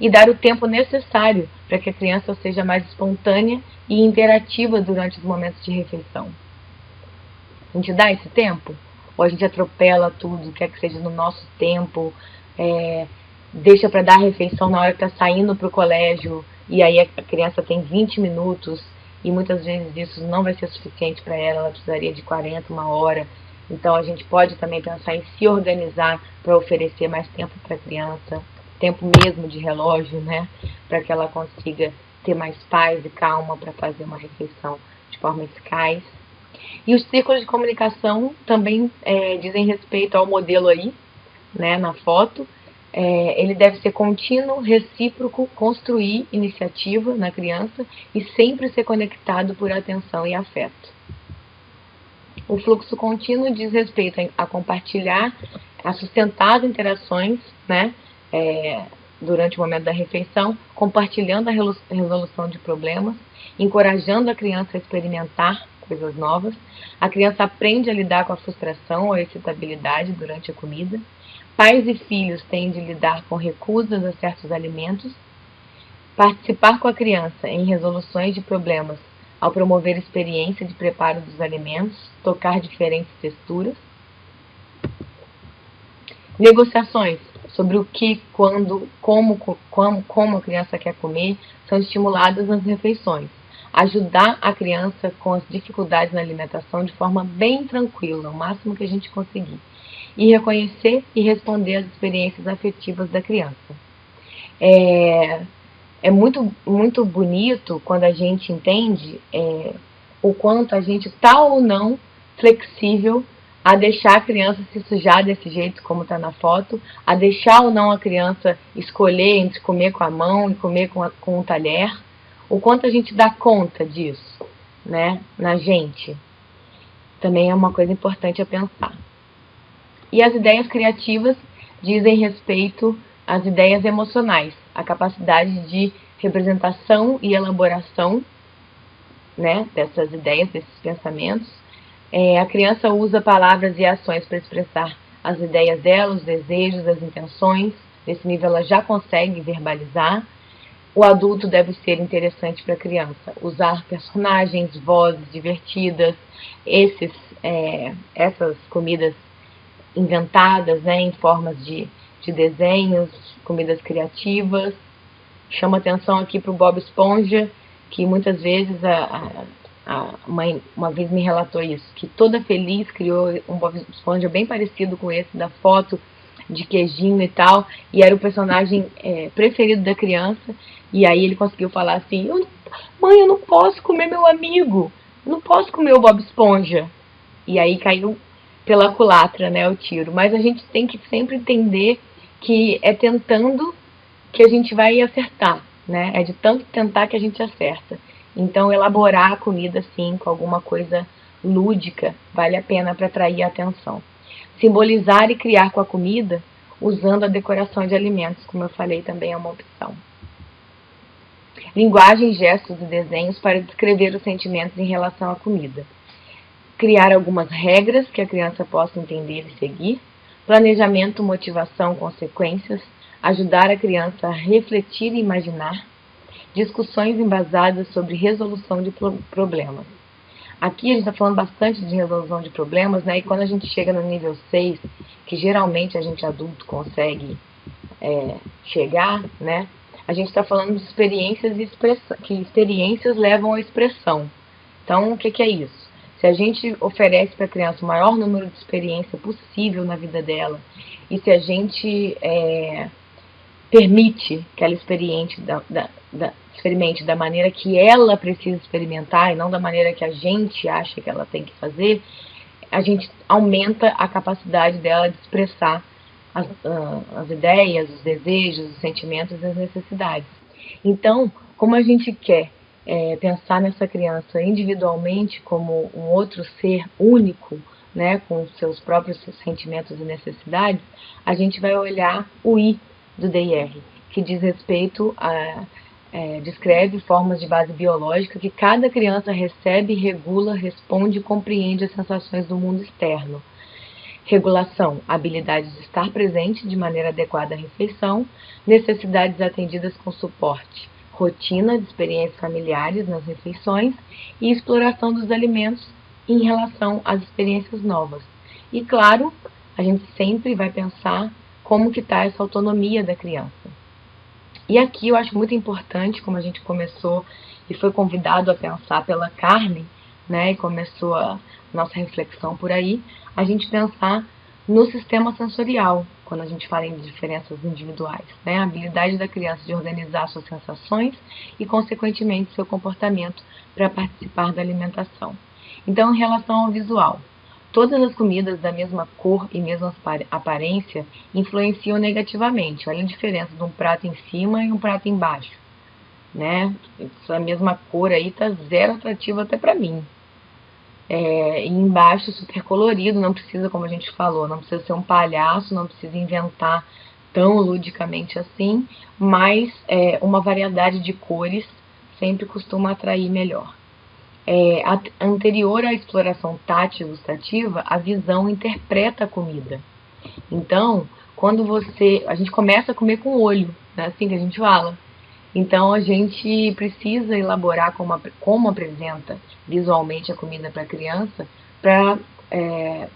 E dar o tempo necessário para que a criança seja mais espontânea e interativa durante os momentos de refeição. A gente dá esse tempo? Ou a gente atropela tudo, quer que seja no nosso tempo, deixa para dar a refeição na hora que está saindo para o colégio, e aí a criança tem 20 minutos, e muitas vezes isso não vai ser suficiente para ela, ela precisaria de 40, 1 hora. Então a gente pode também pensar em se organizar para oferecer mais tempo para a criança, tempo mesmo de relógio, né, para que ela consiga ter mais paz e calma para fazer uma refeição de forma eficaz. E os círculos de comunicação também dizem respeito ao modelo aí, né, na foto. Ele deve ser contínuo, recíproco, construir iniciativa na criança e sempre ser conectado por atenção e afeto. O fluxo contínuo diz respeito a compartilhar, a sustentar as interações, né, durante o momento da refeição, compartilhando a resolução de problemas, encorajando a criança a experimentar coisas novas. A criança aprende a lidar com a frustração ou a excitabilidade durante a comida, Pais e filhos têm de lidar com recusas a certos alimentos, participar com a criança em resoluções de problemas ao promover experiência de preparo dos alimentos, tocar diferentes texturas. Negociações sobre o que, quando, como a criança quer comer são estimuladas nas refeições. Ajudar a criança com as dificuldades na alimentação de forma bem tranquila, o máximo que a gente conseguir. E reconhecer e responder às experiências afetivas da criança. É muito bonito quando a gente entende o quanto a gente está ou não flexível a deixar a criança se sujar desse jeito como está na foto, a deixar ou não a criança escolher entre comer com a mão e comer com um talher, o quanto a gente dá conta disso, né, na gente, também é uma coisa importante a pensar. E as ideias criativas dizem respeito às ideias emocionais, a capacidade de representação e elaboração, né, dessas ideias, desses pensamentos. A criança usa palavras e ações para expressar as ideias dela, os desejos, as intenções. Nesse nível ela já consegue verbalizar. O adulto deve ser interessante para a criança, usar personagens, vozes divertidas, essas comidas inventadas, né, em formas de desenhos, comidas criativas. Chama atenção aqui para o Bob Esponja, que muitas vezes a mãe uma vez me relatou isso, que toda feliz criou um Bob Esponja bem parecido com esse da foto, de queijinho e tal, e era o personagem preferido da criança, e aí ele conseguiu falar assim, mãe, eu não posso comer meu amigo, eu não posso comer o Bob Esponja. E aí caiu pela culatra, né, o tiro. Mas a gente tem que sempre entender que é tentando que a gente vai acertar, né? É de tanto tentar que a gente acerta. Então, elaborar a comida, assim, com alguma coisa lúdica, vale a pena para atrair a atenção. Simbolizar e criar com a comida, usando a decoração de alimentos, como eu falei, também é uma opção. Linguagem, gestos e desenhos para descrever os sentimentos em relação à comida. Criar algumas regras que a criança possa entender e seguir. Planejamento, motivação, consequências. Ajudar a criança a refletir e imaginar. Discussões embasadas sobre resolução de problemas. Aqui a gente está falando bastante de resolução de problemas, né? E quando a gente chega no nível 6, que geralmente a gente adulto consegue chegar, né? A gente está falando de experiências e expressão, que experiências levam à expressão. Então, o que é isso? Se a gente oferece para a criança o maior número de experiência possível na vida dela, e se a gente permite que ela experimente da maneira que ela precisa experimentar e não da maneira que a gente acha que ela tem que fazer, a gente aumenta a capacidade dela de expressar as ideias, os desejos, os sentimentos e as necessidades. Então, como a gente quer pensar nessa criança individualmente como um outro ser único, né, com seus próprios sentimentos e necessidades, a gente vai olhar o I do DIR, que diz respeito descreve formas de base biológica que cada criança recebe, regula, responde e compreende as sensações do mundo externo. Regulação, habilidade de estar presente de maneira adequada à refeição, necessidades atendidas com suporte, rotina de experiências familiares nas refeições e exploração dos alimentos em relação às experiências novas. E claro, a gente sempre vai pensar como que está essa autonomia da criança. E aqui eu acho muito importante, como a gente começou e foi convidado a pensar pela Carmen, né, e começou a nossa reflexão por aí, a gente pensar no sistema sensorial, quando a gente fala em diferenças individuais, né, a habilidade da criança de organizar suas sensações e, consequentemente, seu comportamento para participar da alimentação. Então, em relação ao visual, todas as comidas da mesma cor e mesma aparência influenciam negativamente. Olha a diferença de um prato em cima e um prato embaixo, né? Essa mesma cor aí tá zero atrativo até para mim. E embaixo super colorido, não precisa, como a gente falou, não precisa ser um palhaço, não precisa inventar tão ludicamente assim, mas uma variedade de cores sempre costuma atrair melhor. Anterior à exploração tátil e gustativa, a visão interpreta a comida. Então, quando a gente começa a comer com o olho, né? Assim que a gente fala. Então a gente precisa elaborar como apresenta visualmente a comida para a criança, para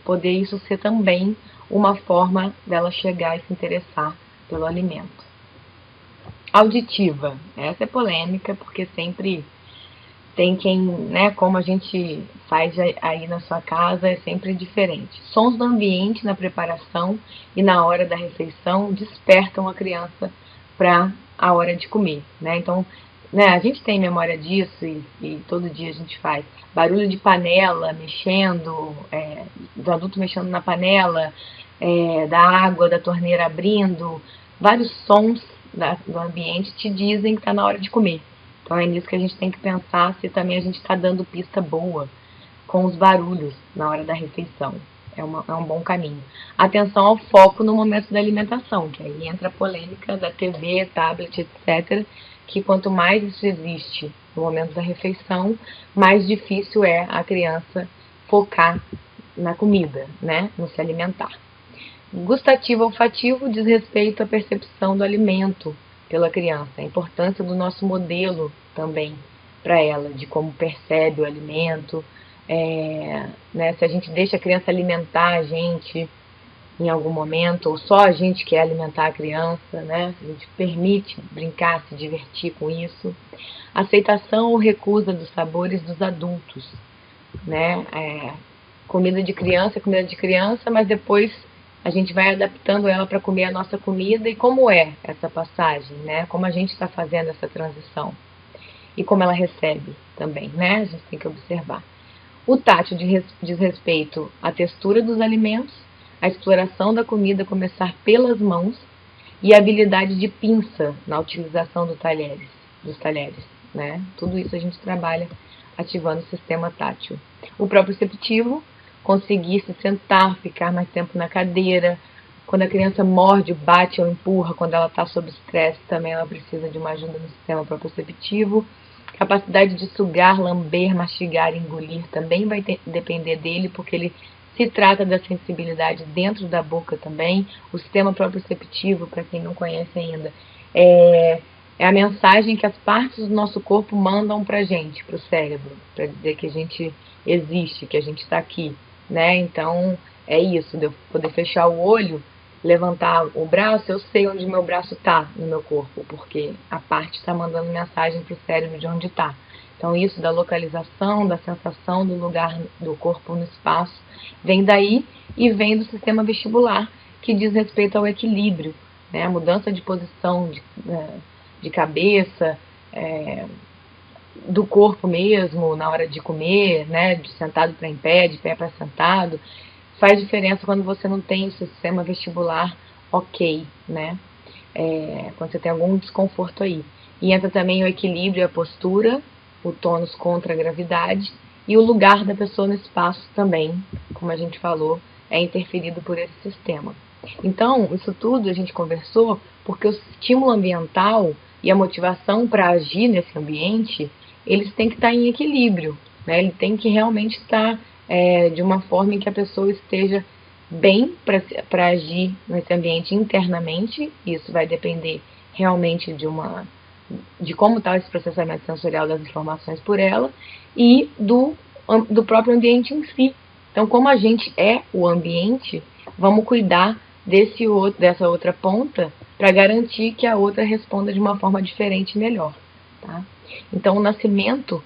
poder isso ser também uma forma dela chegar e se interessar pelo alimento. Auditiva, essa é polêmica, porque sempre tem quem, né, como a gente faz aí na sua casa, é sempre diferente. Sons do ambiente na preparação e na hora da refeição despertam a criança para a hora de comer, né? Então, né, a gente tem memória disso e todo dia a gente faz. Barulho de panela mexendo, do adulto mexendo na panela, da água, da torneira abrindo, vários sons do ambiente te dizem que está na hora de comer. Então é nisso que a gente tem que pensar se também a gente está dando pista boa com os barulhos na hora da refeição. É um bom caminho. Atenção ao foco no momento da alimentação, que aí entra a polêmica da TV, tablet, etc., que quanto mais isso existe no momento da refeição, mais difícil é a criança focar na comida, né, no se alimentar. Gustativo olfativo diz respeito à percepção do alimento pela criança, a importância do nosso modelo também para ela, de como percebe o alimento, né, se a gente deixa a criança alimentar a gente em algum momento, ou só a gente quer alimentar a criança, né, se a gente permite brincar, se divertir com isso. Aceitação ou recusa dos sabores dos adultos, né, comida de criança, mas depois a gente vai adaptando ela para comer a nossa comida. E como é essa passagem, né? Como a gente está fazendo essa transição e como ela recebe também, né? A gente tem que observar. O tátil diz respeito à textura dos alimentos, a exploração da comida começar pelas mãos e a habilidade de pinça na utilização dos talheres, né? Tudo isso a gente trabalha ativando o sistema tátil. O proprioceptivo, conseguir se sentar, ficar mais tempo na cadeira. Quando a criança morde, bate ou empurra, quando ela está sob estresse, também ela precisa de uma ajuda no sistema proprioceptivo. Capacidade de sugar, lamber, mastigar e engolir também vai depender dele, porque ele se trata da sensibilidade dentro da boca também. O sistema proprioceptivo, para quem não conhece ainda, é a mensagem que as partes do nosso corpo mandam para a gente, para o cérebro, para dizer que a gente existe, que a gente está aqui, né? Então é isso, de eu poder fechar o olho, levantar o braço, eu sei onde meu braço está no meu corpo, porque a parte está mandando mensagem para o cérebro de onde está. Então isso da localização, da sensação do lugar do corpo no espaço, vem daí e vem do sistema vestibular, que diz respeito ao equilíbrio, né? A mudança de posição de cabeça, do corpo mesmo, na hora de comer, né? De sentado para em pé, de pé para sentado, faz diferença quando você não tem o sistema vestibular ok, né? Quando você tem algum desconforto aí. E entra também o equilíbrio, a postura, o tônus contra a gravidade e o lugar da pessoa no espaço também, como a gente falou, é interferido por esse sistema. Então, isso tudo a gente conversou porque o estímulo ambiental e a motivação para agir nesse ambiente, eles têm que estar em equilíbrio, né? Ele tem que realmente estar de uma forma em que a pessoa esteja bem para agir nesse ambiente internamente. Isso vai depender realmente de como está esse processamento sensorial das informações por ela e do próprio ambiente em si. Então, como a gente é o ambiente, vamos cuidar dessa outra ponta para garantir que a outra responda de uma forma diferente e melhor, tá? Então, do nascimento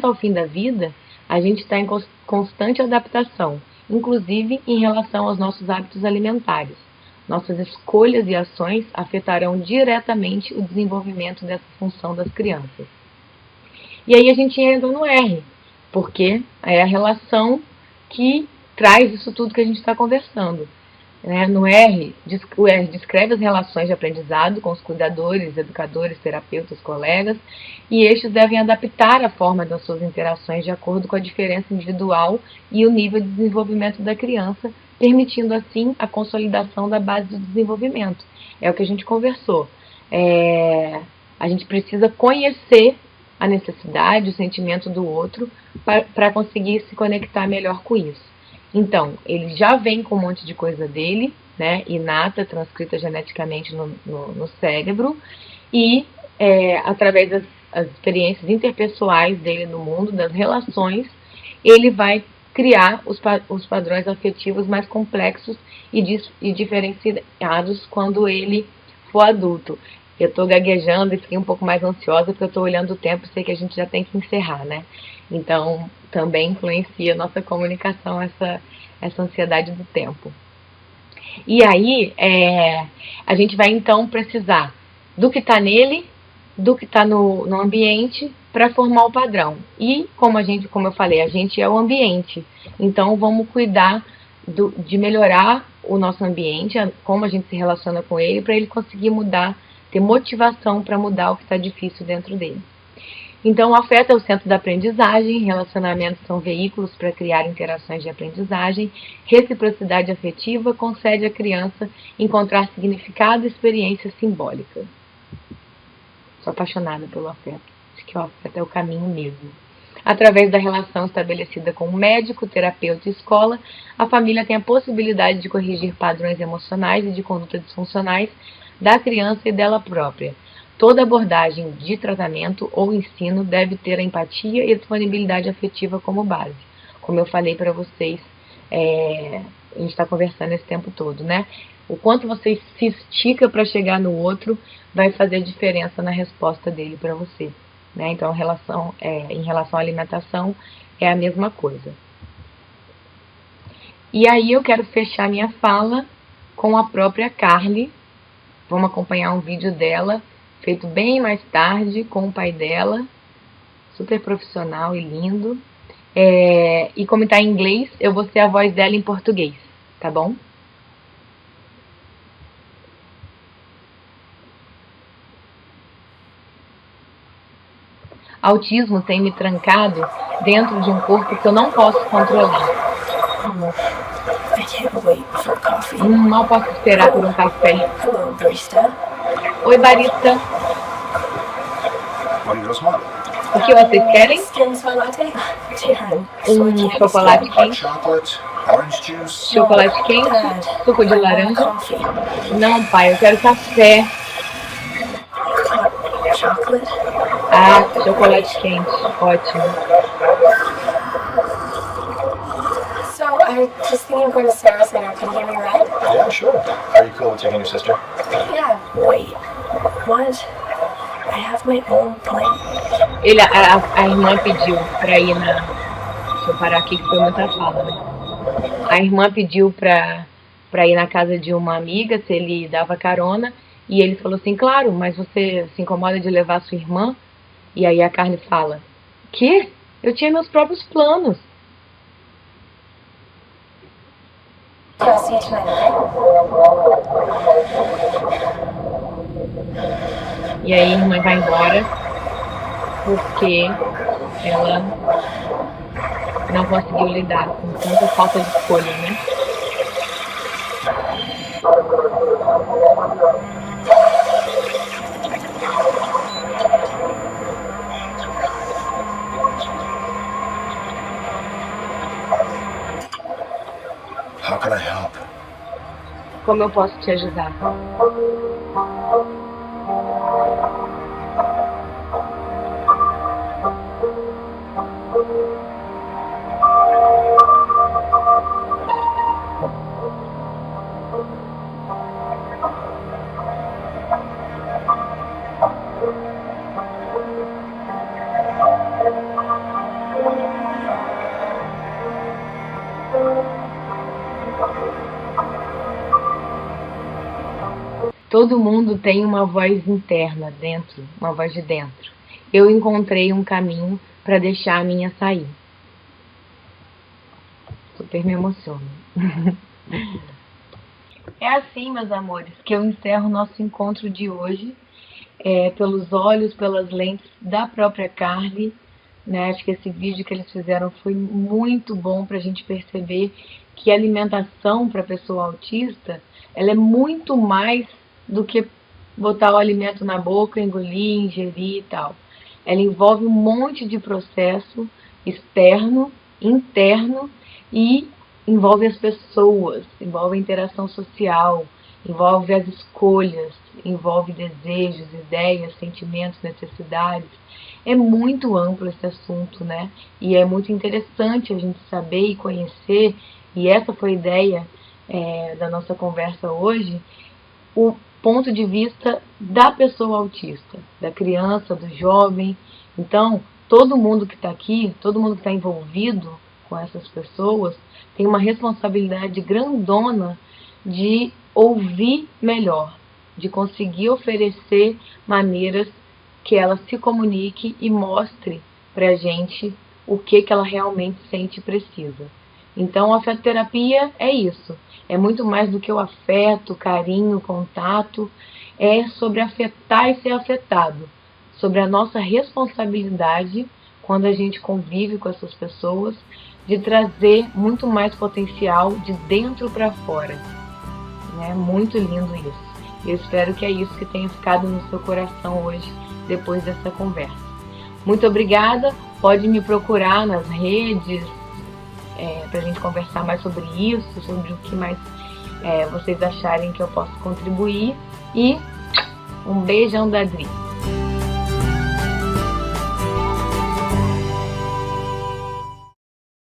ao fim da vida, a gente está em constante adaptação, inclusive em relação aos nossos hábitos alimentares. Nossas escolhas e ações afetarão diretamente o desenvolvimento dessa função das crianças. E aí a gente entra no R, porque é a relação que traz isso tudo que a gente está conversando. No R, o R descreve as relações de aprendizado com os cuidadores, educadores, terapeutas, colegas, e estes devem adaptar a forma das suas interações de acordo com a diferença individual e o nível de desenvolvimento da criança, permitindo assim a consolidação da base do desenvolvimento. É o que a gente conversou. A gente precisa conhecer a necessidade, o sentimento do outro para conseguir se conectar melhor com isso. Então, ele já vem com um monte de coisa dele, né, inata, transcrita geneticamente no cérebro, e através das experiências interpessoais dele no mundo, das relações, ele vai criar os padrões afetivos mais complexos e diferenciados quando ele for adulto. Eu estou gaguejando e fiquei um pouco mais ansiosa porque eu estou olhando o tempo e sei que a gente já tem que encerrar, né? Então, também influencia a nossa comunicação essa ansiedade do tempo. E aí, a gente vai então precisar do que está nele, do que está no ambiente para formar o padrão. E como eu falei, a gente é o ambiente. Então vamos cuidar de melhorar o nosso ambiente, como a gente se relaciona com ele, para ele conseguir mudar, ter motivação para mudar o que está difícil dentro dele. Então o afeto é o centro da aprendizagem, relacionamentos são veículos para criar interações de aprendizagem, reciprocidade afetiva concede à criança encontrar significado e experiências simbólicas. Sou apaixonada pelo afeto. Acho que o afeto é o caminho mesmo. Através da relação estabelecida com o médico, terapeuta e escola, a família tem a possibilidade de corrigir padrões emocionais e de conduta disfuncionais da criança e dela própria. Toda abordagem de tratamento ou ensino deve ter a empatia e a disponibilidade afetiva como base. Como eu falei para vocês, a gente está conversando esse tempo todo, né? O quanto você se estica para chegar no outro vai fazer diferença na resposta dele para você, né? Então, em relação à alimentação, é a mesma coisa. E aí eu quero fechar minha fala com a própria Carly. Vamos acompanhar um vídeo dela, feito bem mais tarde, com o pai dela, super profissional e lindo. E como está em inglês, eu vou ser a voz dela em português, tá bom? Autismo tem me trancado dentro de um corpo que eu não posso controlar. Mal posso esperar por um café. Oi, barista. O que vocês querem? Chocolate quente. Chocolate quente. Suco de laranja. Não, pai, eu quero café. Chocolate quente. Ótimo. So, I just thinking of going to Sarah Center. Can you get me a ride? Yeah, sure. Are you cool with taking your sister? Yeah. Wait. What? I have my own plane. A irmã pediu pra ir na... Deixa eu parar aqui que foi muita fala, né? A irmã pediu pra ir na casa de uma amiga, se ele dava carona. E ele falou assim, claro, mas você se incomoda de levar a sua irmã? E aí a Carly fala, quê? Eu tinha meus próprios planos. E aí a irmã vai embora porque ela não conseguiu lidar com tanta falta de escolha, né? How can I help? Como eu posso te ajudar? Todo mundo tem uma voz interna dentro, uma voz de dentro. Eu encontrei um caminho para deixar a minha sair. Super me emociono. É assim, meus amores, que eu encerro o nosso encontro de hoje, pelos olhos, pelas lentes da própria Carly, né? Acho que esse vídeo que eles fizeram foi muito bom para a gente perceber que a alimentação para a pessoa autista, ela é muito mais do que botar o alimento na boca, engolir, ingerir e tal. Ela envolve um monte de processo externo, interno e envolve as pessoas, envolve a interação social, envolve as escolhas, envolve desejos, ideias, sentimentos, necessidades. É muito amplo esse assunto, né? E é muito interessante a gente saber e conhecer, e essa foi a ideia da nossa conversa hoje, o ponto de vista da pessoa autista, da criança, do jovem. Então, todo mundo que está aqui, todo mundo que está envolvido com essas pessoas, tem uma responsabilidade grandona de ouvir melhor, de conseguir oferecer maneiras que ela se comunique e mostre para a gente o que ela realmente sente e precisa. Então, a afetoterapia é isso. É muito mais do que o afeto, carinho, contato. É sobre afetar e ser afetado. Sobre a nossa responsabilidade, quando a gente convive com essas pessoas, de trazer muito mais potencial de dentro para fora. É muito lindo isso. Eu espero que é isso que tenha ficado no seu coração hoje, depois dessa conversa. Muito obrigada. Pode me procurar nas redes, para a gente conversar mais sobre isso, sobre o que mais vocês acharem que eu posso contribuir. E um beijão da Adri.